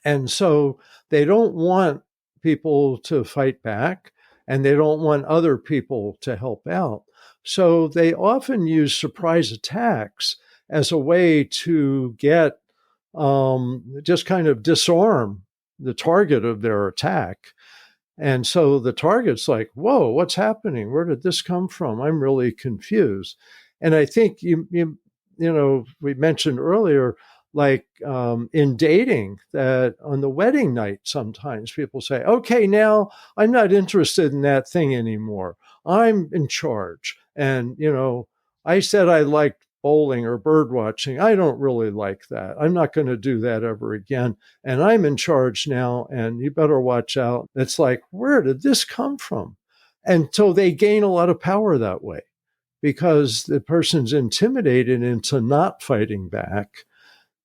S2: And so they don't want people to fight back. and they don't want other people to help out. So they often use surprise attacks as a way to get just kind of disarm the target of their attack. And so the target's like, whoa, what's happening? Where did this come from? I'm really confused. And I think we mentioned earlier, like in dating, that on the wedding night, sometimes people say, okay, now I'm not interested in that thing anymore. I'm in charge. And, I said I liked bowling or bird watching. I don't really like that. I'm not going to do that ever again. And I'm in charge now, and you better watch out. It's like, where did this come from? And so they gain a lot of power that way, because the person's intimidated into not fighting back.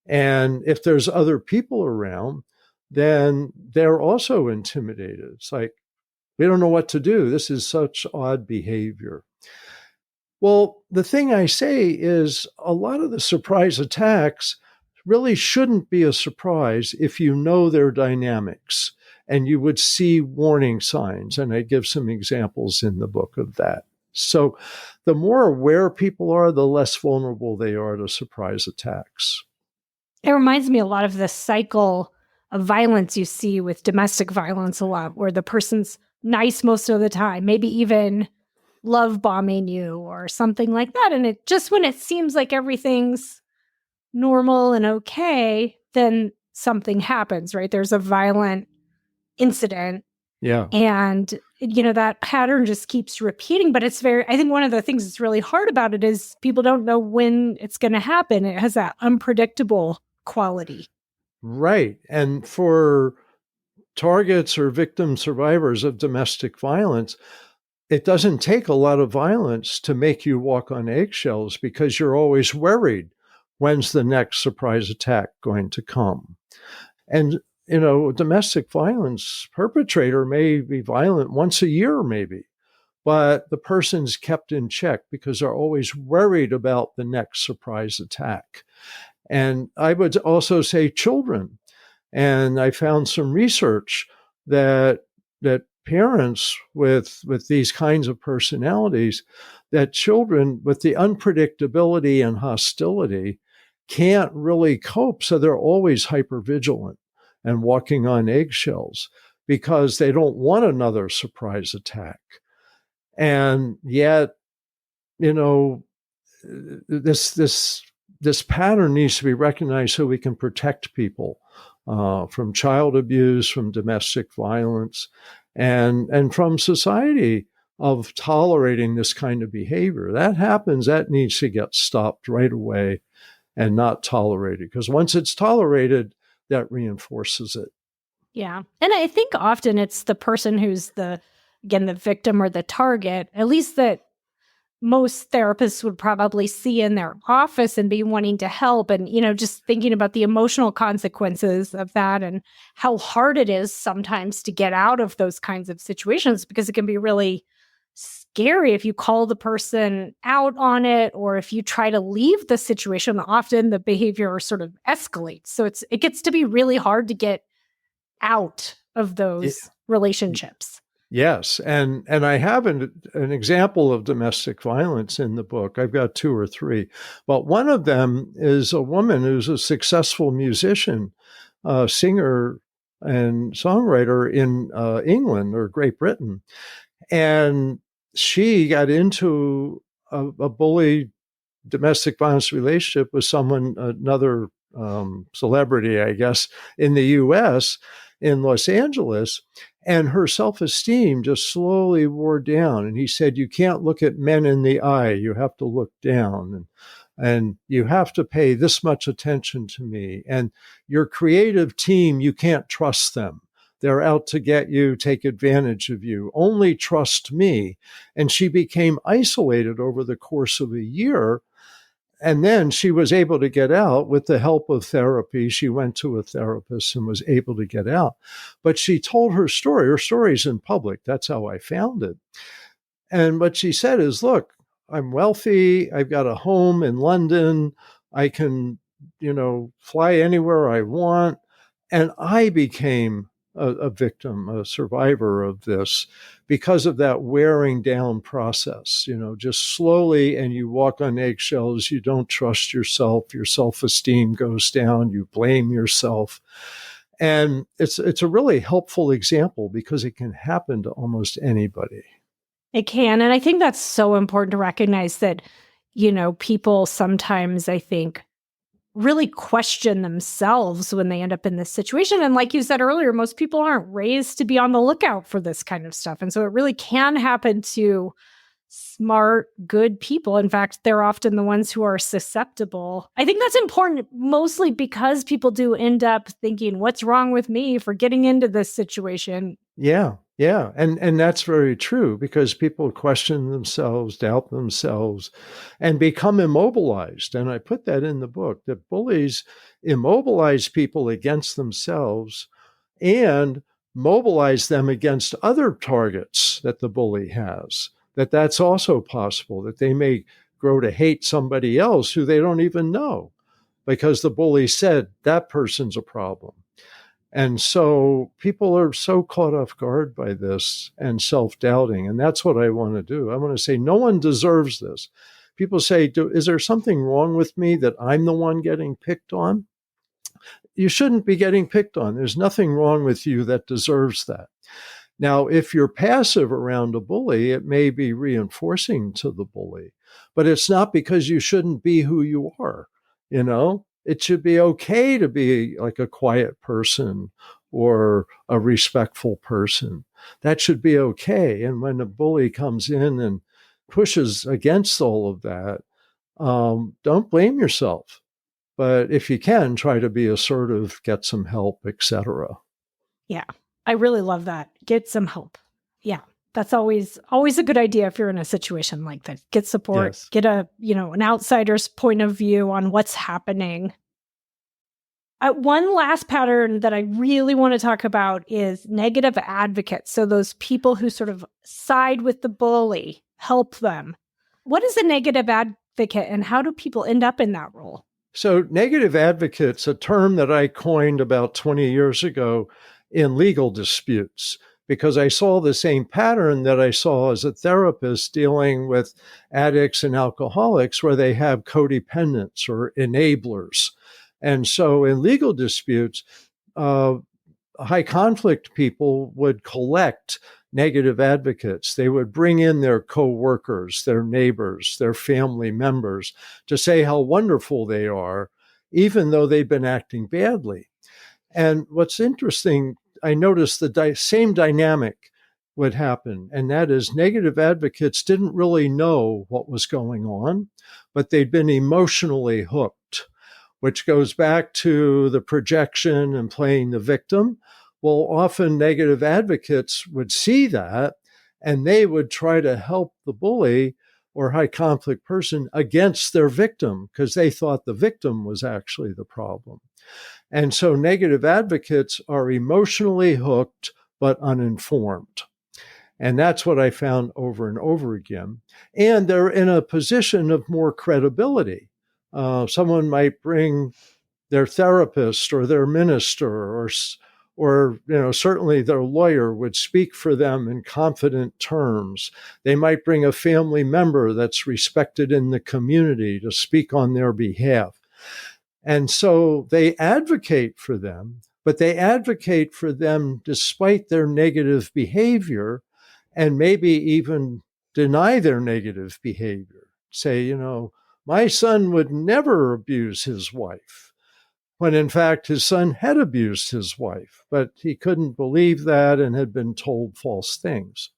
S2: And if there's other people around, then they're also intimidated. It's like, we don't know what to do. This is such odd behavior. Well, the thing I say is a lot of the surprise attacks really shouldn't be a surprise if you know their dynamics, and you would see warning signs. And I give some examples in the book of that. So the more aware people are, the less vulnerable they are to surprise attacks.
S3: It reminds me a lot of the cycle of violence you see with domestic violence a lot, where the person's nice most of the time, maybe even love bombing you or something like that. And it just, when it seems like everything's normal and okay, then something happens, right? There's a violent incident.
S2: Yeah.
S3: And, that pattern just keeps repeating. But it's I think one of the things that's really hard about it is people don't know when it's going to happen. It has that unpredictable quality.
S2: Right. And for targets or victim survivors of domestic violence, it doesn't take a lot of violence to make you walk on eggshells, because you're always worried, when's the next surprise attack going to come? And, domestic violence perpetrator may be violent once a year, maybe, but the person's kept in check because they're always worried about the next surprise attack. And I would also say children. And I found some research that parents with these kinds of personalities, that children with the unpredictability and hostility can't really cope. So they're always hypervigilant and walking on eggshells because they don't want another surprise attack. And yet, this pattern needs to be recognized so we can protect people from child abuse, from domestic violence, and from society of tolerating this kind of behavior. That happens, that needs to get stopped right away and not tolerated, because once it's tolerated, that reinforces it.
S3: Yeah. And I think often it's the person who's the victim or the target, at least that most therapists would probably see in their office and be wanting to help. And, just thinking about the emotional consequences of that and how hard it is sometimes to get out of those kinds of situations, because it can be really scary if you call the person out on it, or if you try to leave the situation. Often the behavior sort of escalates. So it gets to be really hard to get out of those relationships.
S2: Yes. And I have an example of domestic violence in the book. I've got 2 or 3. But one of them is a woman who's a successful musician, singer and songwriter in England or Great Britain. And she got into a bully domestic violence relationship with another celebrity, I guess, in the U.S., in Los Angeles, and her self-esteem just slowly wore down. And he said, you can't look at men in the eye. You have to look down, and you have to pay this much attention to me. And your creative team, you can't trust them. They're out to get you, take advantage of you. Only trust me. And she became isolated over the course of a year. And then she was able to get out with the help of therapy. She went to a therapist and was able to get out. But she told her story. Her story's in public. That's how I found it. And what she said is, look, I'm wealthy. I've got a home in London. I can, fly anywhere I want. And I became a victim, a survivor of this, because of that wearing down process, just slowly, and you walk on eggshells, you don't trust yourself, your self-esteem goes down, you blame yourself. And it's a really helpful example because it can happen to almost anybody.
S3: It can. And I think that's so important to recognize that, people sometimes, I think, really question themselves when they end up in this situation. And like you said earlier, most people aren't raised to be on the lookout for this kind of stuff. And so it really can happen to smart, good people. In fact, they're often the ones who are susceptible. I think that's important, mostly because people do end up thinking, what's wrong with me for getting into this situation?
S2: Yeah. And that's very true, because people question themselves, doubt themselves, and become immobilized. And I put that in the book, that bullies immobilize people against themselves and mobilize them against other targets that the bully has. That's also possible, that they may grow to hate somebody else who they don't even know because the bully said that person's a problem. And so people are so caught off guard by this and self-doubting. And that's what I want to do. I want to say, no one deserves this. People say, is there something wrong with me that I'm the one getting picked on? You shouldn't be getting picked on. There's nothing wrong with you that deserves that. Now, if you're passive around a bully, it may be reinforcing to the bully, but it's not because you shouldn't be who you are. It should be okay to be like a quiet person or a respectful person. That should be okay. And when a bully comes in and pushes against all of that, don't blame yourself. But if you can, try to be assertive, get some help, etc. Yeah.
S3: I really love that. Get some help. Yeah. That's always a good idea if you're in a situation like that. Get support, yes. Get an outsider's point of view on what's happening. One last pattern that I really want to talk about is negative advocates. So those people who sort of side with the bully, help them. What is a negative advocate and how do people end up in that role?
S2: So negative advocate's a term that I coined about 20 years ago in legal disputes, because I saw the same pattern that I saw as a therapist dealing with addicts and alcoholics, where they have codependents or enablers. And so in legal disputes, high conflict people would collect negative advocates. They would bring in their coworkers, their neighbors, their family members to say how wonderful they are, even though they've been acting badly. And what's interesting, I noticed the same dynamic would happen, and that is negative advocates didn't really know what was going on, but they'd been emotionally hooked, which goes back to the projection and playing the victim. Well, often negative advocates would see that, and they would try to help the bully or high conflict person against their victim because they thought the victim was actually the problem. And so negative advocates are emotionally hooked but uninformed. And that's what I found over and over again. And they're in a position of more credibility. Someone might bring their therapist or their minister or certainly their lawyer would speak for them in confident terms. They might bring a family member that's respected in the community to speak on their behalf. And so they advocate for them, but they advocate for them despite their negative behavior and maybe even deny their negative behavior. Say, my son would never abuse his wife, when in fact his son had abused his wife, but he couldn't believe that and had been told false things.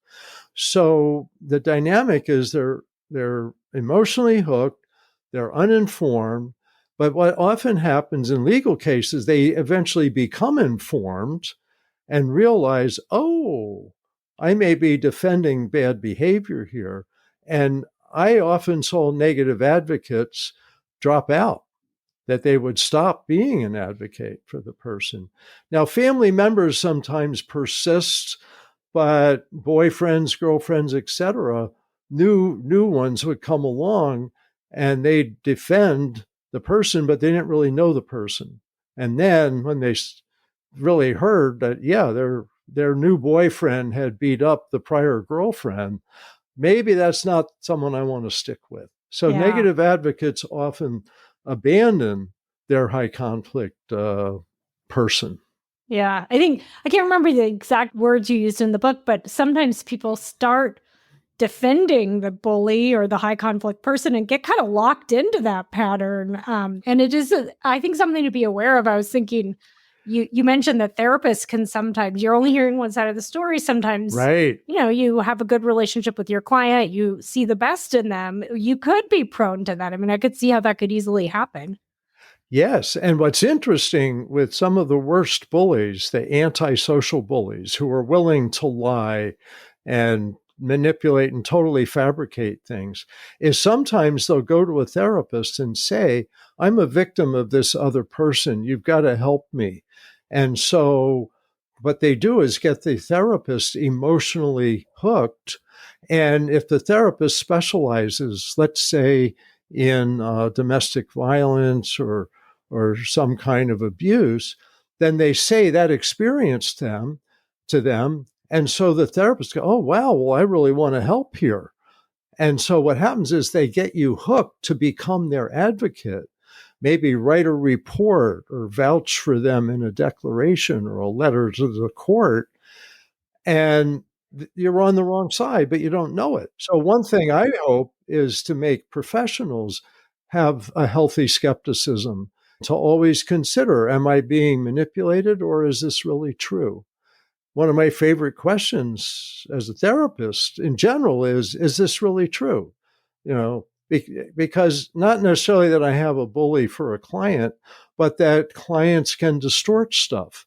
S2: So the dynamic is they're emotionally hooked, they're uninformed, but what often happens in legal cases, they eventually become informed and realize, oh, I may be defending bad behavior here. And I often saw negative advocates drop out, that they would stop being an advocate for the person. Now, family members sometimes persist, but boyfriends, girlfriends, etc., new ones would come along and they'd defend the person, but they didn't really know the person. And then when they really heard that, yeah, their new boyfriend had beat up the prior girlfriend, maybe that's not someone I want to stick with. So
S3: Yeah.
S2: negative advocates often abandon their high conflict person.
S3: Yeah. I think I can't remember the exact words you used in the book, but sometimes people start defending the bully or the high conflict person and get kind of locked into that pattern. And it is, I think, something to be aware of. I was thinking, you mentioned that therapists can sometimes, you're only hearing one side of the story. Sometimes,
S2: Right.
S3: you have a good relationship with your client, you see the best in them. You could be prone to that. I mean, I could see how that could easily happen.
S2: Yes. And what's interesting with some of the worst bullies, the antisocial bullies who are willing to lie and manipulate and totally fabricate things, is sometimes they'll go to a therapist and say, I'm a victim of this other person. You've got to help me. And so what they do is get the therapist emotionally hooked. And if the therapist specializes, let's say, in domestic violence or some kind of abuse, then they say that experience to them. And so the therapists go, oh, wow, well, I really want to help here. And so what happens is they get you hooked to become their advocate, maybe write a report or vouch for them in a declaration or a letter to the court. And you're on the wrong side, but you don't know it. So one thing I hope is to make professionals have a healthy skepticism, to always consider, am I being manipulated or is this really true? One of my favorite questions as a therapist in general is this really true? Because not necessarily that I have a bully for a client, but that clients can distort stuff.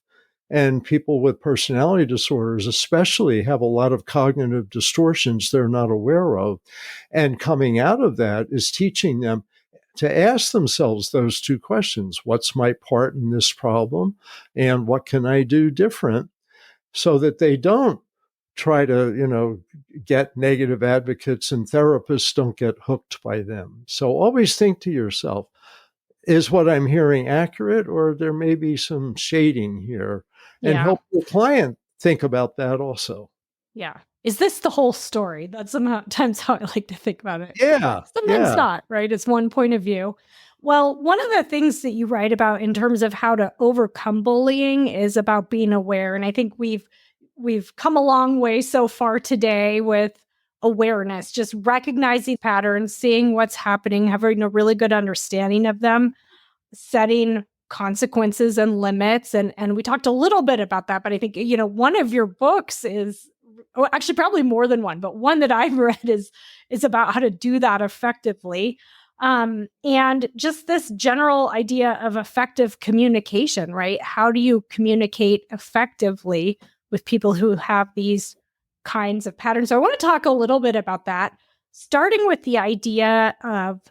S2: And people with personality disorders especially have a lot of cognitive distortions they're not aware of. And coming out of that is teaching them to ask themselves those two questions. What's my part in this problem? And what can I do different? So that they don't try to, get negative advocates, and therapists don't get hooked by them. So always think to yourself, is what I'm hearing accurate, or there may be some shading here? And help the client think about that also.
S3: Yeah. Is this the whole story? That's sometimes how I like to think about it.
S2: Yeah.
S3: Sometimes not, right? It's one point of view. Well, one of the things that you write about in terms of how to overcome bullying is about being aware. And I think we've come a long way so far today with awareness, just recognizing patterns, seeing what's happening, having a really good understanding of them, setting consequences and limits. And we talked a little bit about that, but I think, one of your books is, actually probably more than one, but one that I've read is about how to do that effectively. And just this general idea of effective communication, right? How do you communicate effectively with people who have these kinds of patterns? So I want to talk a little bit about that, starting with the idea of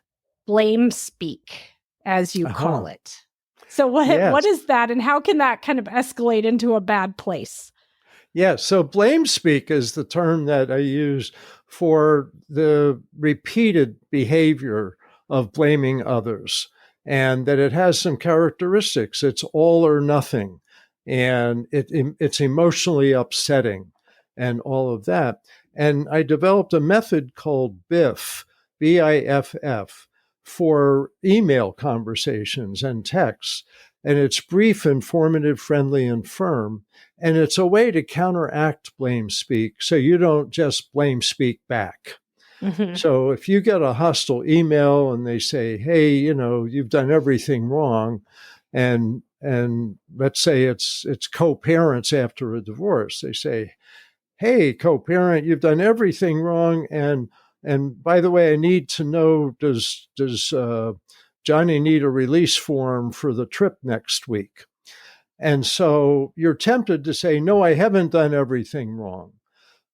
S3: blame speak, as you call it. So what is that, and how can that kind of escalate into a bad place?
S2: Yeah, so blame speak is the term that I use for the repeated behavior of blaming others, and that it has some characteristics. It's all or nothing, and it's emotionally upsetting and all of that. And I developed a method called BIFF, BIFF, for email conversations and texts. And it's brief, informative, friendly, and firm. And it's a way to counteract blame speak so you don't just blame speak back. Mm-hmm. So if you get a hostile email and they say, hey, you've done everything wrong, and let's say it's co-parents after a divorce, they say, hey, co-parent, you've done everything wrong, and by the way, I need to know, does Johnny need a release form for the trip next week? And so you're tempted to say, no, I haven't done everything wrong.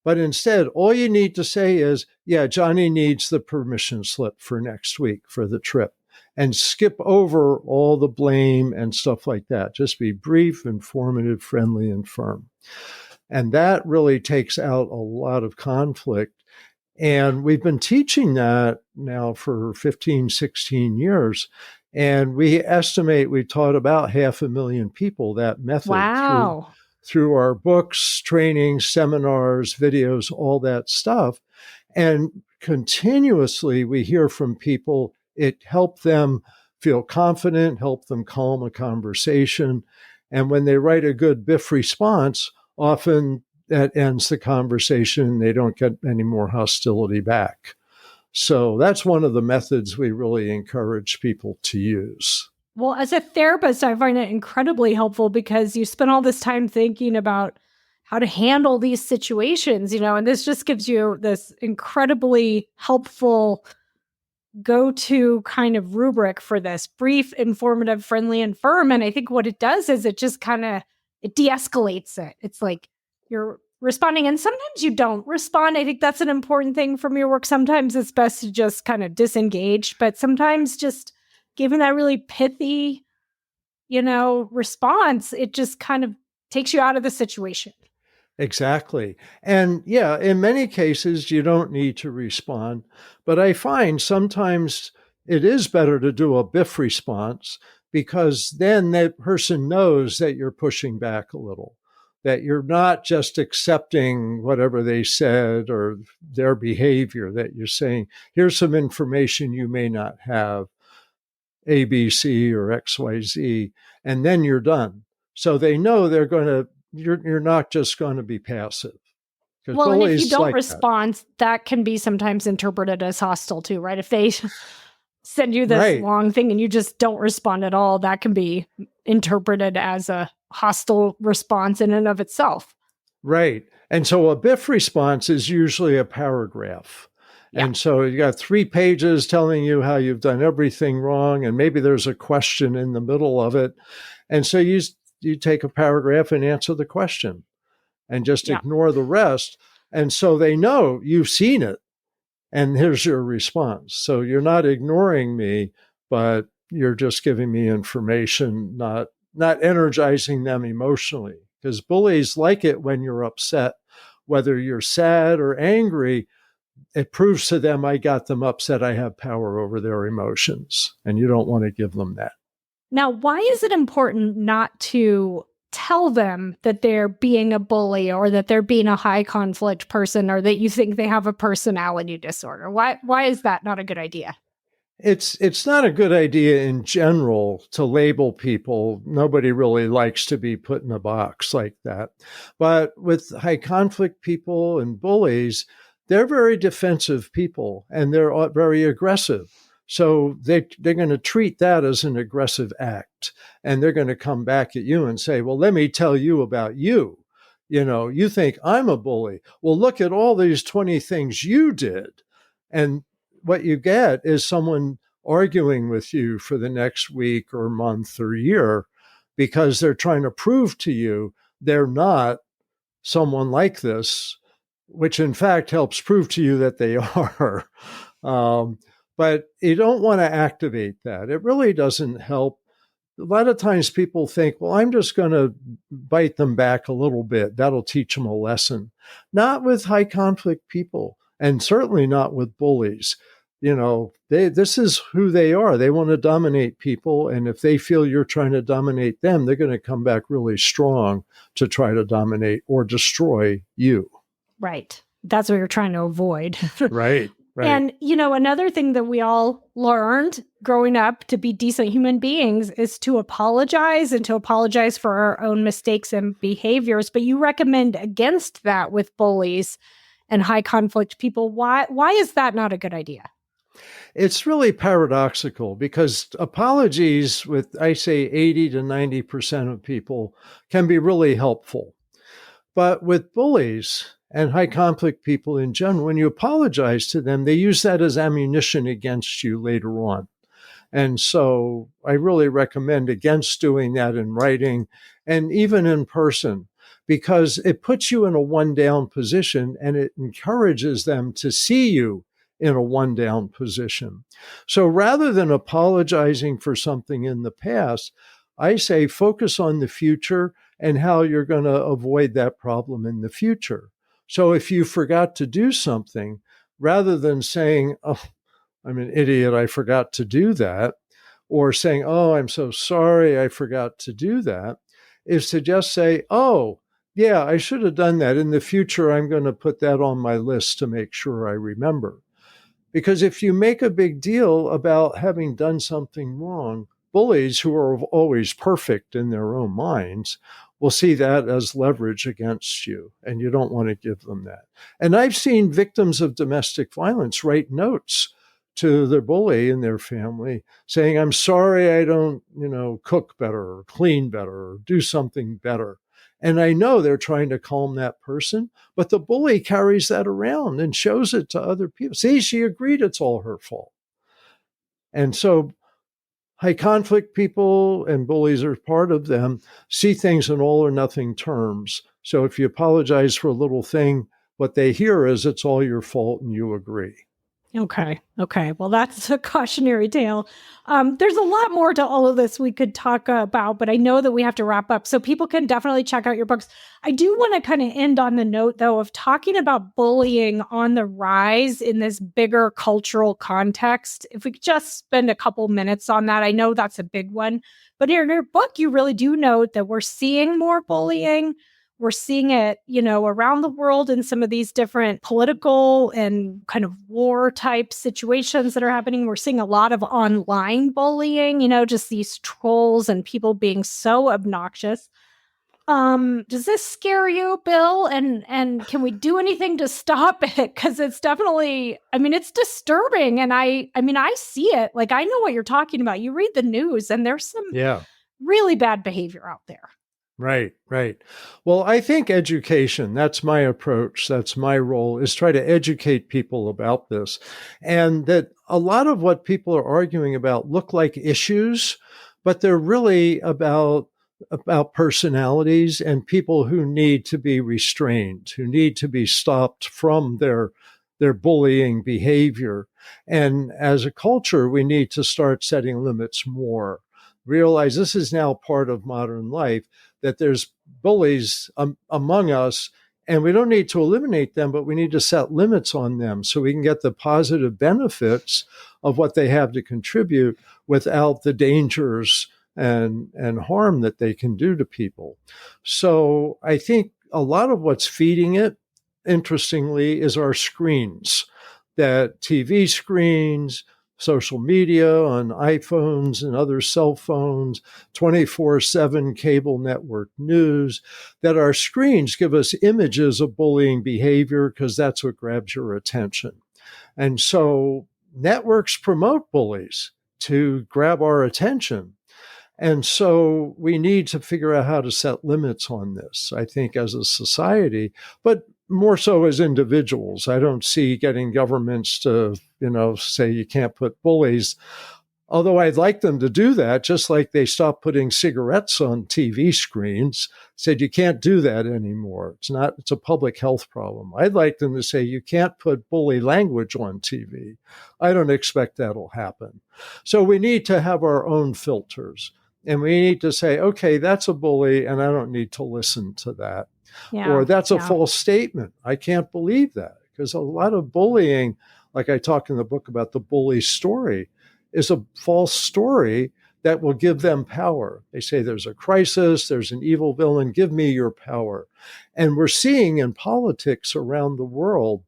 S2: But instead, all you need to say is, yeah, Johnny needs the permission slip for next week for the trip, and skip over all the blame and stuff like that. Just be brief, informative, friendly, and firm. And that really takes out a lot of conflict. And we've been teaching that now for 15, 16 years And we estimate we taught about 500,000 people that method
S3: Wow.
S2: through our books, trainings, seminars, videos, all that stuff. And continuously we hear from people, it helped them feel confident, helped them calm a conversation. And when they write a good BIFF response, often that ends the conversation. They don't get any more hostility back. So that's one of the methods we really encourage people to use.
S3: Well, as a therapist, I find it incredibly helpful because you spend all this time thinking about how to handle these situations, and this just gives you this incredibly helpful go-to kind of rubric for this: brief, informative, friendly, and firm. And I think what it does is it just it de-escalates it. It's like you're responding, and sometimes you don't respond. I think that's an important thing from your work. Sometimes it's best to just kind of disengage, but sometimes just giving that really pithy, response, it just kind of takes you out of the situation.
S2: Exactly. And yeah, in many cases, you don't need to respond. But I find sometimes it is better to do a BIFF response, because then that person knows that you're pushing back a little, that you're not just accepting whatever they said or their behavior, that you're saying, here's some information you may not have, A, B, C, or X, Y, Z, and then you're done. So they know you're not just going to be passive.
S3: Well, and if you don't respond, that can be sometimes interpreted as hostile too, right? If they send you this long thing and you just don't respond at all, that can be interpreted as a hostile response in and of itself.
S2: Right. And so a BIFF response is usually a paragraph. Yeah. And so you got 3 pages telling you how you've done everything wrong, and maybe there's a question in the middle of it. And so you take a paragraph and answer the question and just ignore the rest. And so they know you've seen it, and here's your response. So you're not ignoring me, but you're just giving me information, not energizing them emotionally. Because bullies like it when you're upset, whether you're sad or angry. It proves to them, I got them upset. I have power over their emotions, and you don't want to give them that.
S3: Now, why is it important not to tell them that they're being a bully or that they're being a high conflict person or that you think they have a personality disorder? Why is that not a good idea?
S2: It's not a good idea in general to label people. Nobody really likes to be put in a box like that. But with high conflict people and bullies, they're very defensive people, and they're very aggressive. So they're going to treat that as an aggressive act, and they're going to come back at you and say, well, let me tell you about you. You think I'm a bully. Well, look at all these 20 things you did. And what you get is someone arguing with you for the next week or month or year, because they're trying to prove to you they're not someone like this, which in fact helps prove to you that they are. But you don't want to activate that. It really doesn't help. A lot of times people think, well, I'm just going to bite them back a little bit. That'll teach them a lesson. Not with high conflict people, and certainly not with bullies. This is who they are. They want to dominate people. And if they feel you're trying to dominate them, they're going to come back really strong to try to dominate or destroy you.
S3: Right. That's what you're trying to avoid.
S2: Right.
S3: And, another thing that we all learned growing up to be decent human beings is to apologize and to apologize for our own mistakes and behaviors. But you recommend against that with bullies and high conflict people. Why is that not a good idea?
S2: It's really paradoxical, because apologies with, I say, 80 to 90% of people can be really helpful. But with bullies and high conflict people in general, when you apologize to them, they use that as ammunition against you later on. And so I really recommend against doing that in writing and even in person, because it puts you in a one-down position and it encourages them to see you in a one-down position. So rather than apologizing for something in the past, I say focus on the future and how you're going to avoid that problem in the future. So if you forgot to do something, rather than saying, oh, I'm an idiot, I forgot to do that, or saying, oh, I'm so sorry, I forgot to do that, is to just say, oh, yeah, I should have done that. In the future, I'm going to put that on my list to make sure I remember. Because if you make a big deal about having done something wrong, bullies who are always perfect in their own minds will see that as leverage against you, and you don't want to give them that. And I've seen victims of domestic violence write notes to their bully and their family saying, I'm sorry I don't, cook better or clean better or do something better. And I know they're trying to calm that person, but the bully carries that around and shows it to other people. See, she agreed it's all her fault. And so high conflict people, and bullies are part of them, see things in all or nothing terms. So if you apologize for a little thing, what they hear is it's all your fault and you agree.
S3: Okay. Well, that's a cautionary tale. There's a lot more to all of this we could talk about, but I know that we have to wrap up. So people can definitely check out your books. I do want to kind of end on the note, though, of talking about bullying on the rise in this bigger cultural context. If we could just spend a couple minutes on that. I know that's a big one, but in your book, you really do note that we're seeing more bullying. We're seeing it, around the world in some of these different political and kind of war type situations that are happening. We're seeing a lot of online bullying, just these trolls and people being so obnoxious. Does this scare you, Bill? And can we do anything to stop it? Because it's definitely, it's disturbing. And I see it. Like, I know what you're talking about. You read the news and there's some really bad behavior out there.
S2: Right. Well, I think education, that's my approach, that's my role, is try to educate people about this. And that a lot of what people are arguing about look like issues, but they're really about personalities and people who need to be restrained, who need to be stopped from their bullying behavior. And as a culture, we need to start setting limits more. Realize this is now part of modern life, that there's bullies among us, and we don't need to eliminate them, but we need to set limits on them so we can get the positive benefits of what they have to contribute without the dangers and harm that they can do to people. So I think a lot of what's feeding it, interestingly, is our screens, that TV screens, social media on iPhones and other cell phones, 24/7 cable network news, that our screens give us images of bullying behavior because that's what grabs your attention. And so networks promote bullies to grab our attention. And so we need to figure out how to set limits on this, I think, as a society, but more so as individuals. I don't see getting governments to, say you can't put bullies, although I'd like them to do that, just like they stopped putting cigarettes on TV screens, said you can't do that anymore. It's a public health problem. I'd like them to say you can't put bully language on TV. I don't expect that'll happen. So we need to have our own filters. And we need to say, okay, that's a bully, and I don't need to listen to that. Or that's a false statement. I can't believe that. Because a lot of bullying, like I talk in the book about the bully story, is a false story that will give them power. They say there's a crisis, there's an evil villain, give me your power. And we're seeing in politics around the world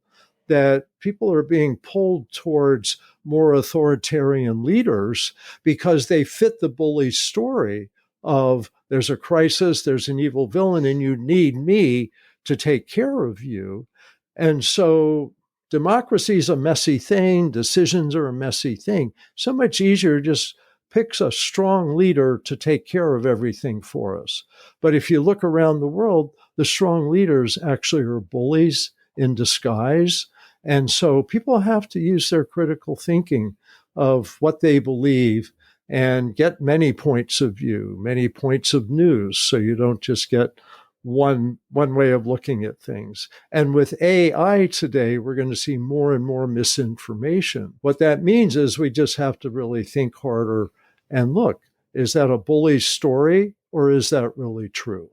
S2: that people are being pulled towards more authoritarian leaders because they fit the bully story of there's a crisis, there's an evil villain, and you need me to take care of you. And so democracy is a messy thing. Decisions are a messy thing. So much easier just picks a strong leader to take care of everything for us. But if you look around the world, the strong leaders actually are bullies in disguise. And so people have to use their critical thinking of what they believe and get many points of view, many points of news, so you don't just get one way of looking at things. And with AI today, we're going to see more and more misinformation. What that means is we just have to really think harder and look, is that a bully story or is that really true?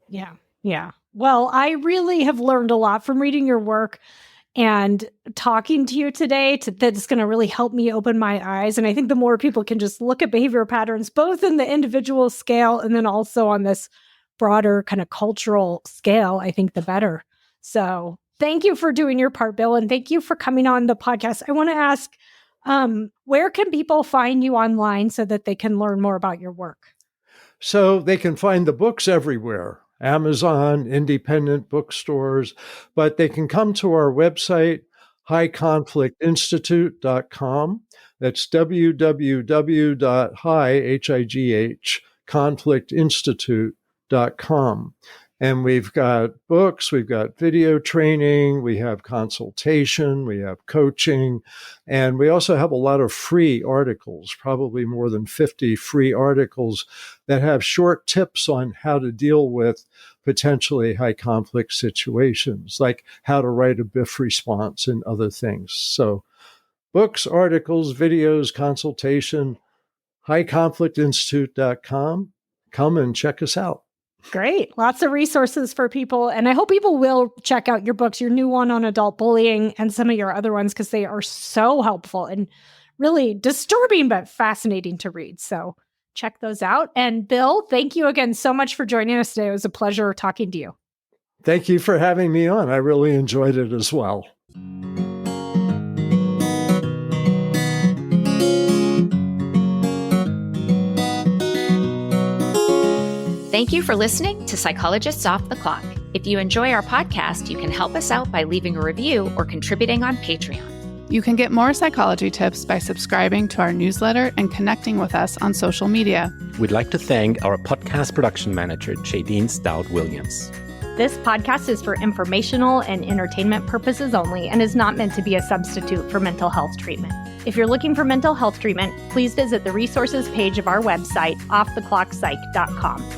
S3: Yeah. Well, I really have learned a lot from reading your work. and talking to you today. That's going to really help me open my eyes. And I think the more people can just look at behavior patterns, both in the individual scale and then also on this broader kind of cultural scale, I think the better. So thank you for doing your part, Bill. And thank you for coming on the podcast. I want to ask, where can people find you online so that they can learn more about your work?
S2: So they can find the books everywhere. Amazon, independent bookstores, but they can come to our website, highconflictinstitute.com. That's www.conflictinstitute.com. And we've got books, we've got video training, we have consultation, we have coaching, and we also have a lot of free articles, probably more than 50 free articles that have short tips on how to deal with potentially high conflict situations, like how to write a BIFF response and other things. So books, articles, videos, consultation, highconflictinstitute.com. Come and check us out.
S3: Great. Lots of resources for people. And I hope people will check out your books, your new one on adult bullying and some of your other ones, because they are so helpful and really disturbing, but fascinating to read. So check those out. And Bill, thank you again so much for joining us today. It was a pleasure talking to you.
S2: Thank you for having me on. I really enjoyed it as well.
S4: Thank you for listening to Psychologists Off the Clock. If you enjoy our podcast, you can help us out by leaving a review or contributing on Patreon.
S5: You can get more psychology tips by subscribing to our newsletter and connecting with us on social media.
S6: We'd like to thank our podcast production manager, Jadine Stout-Williams.
S3: This podcast is for informational and entertainment purposes only and is not meant to be a substitute for mental health treatment. If you're looking for mental health treatment, please visit the resources page of our website, offtheclockpsych.com.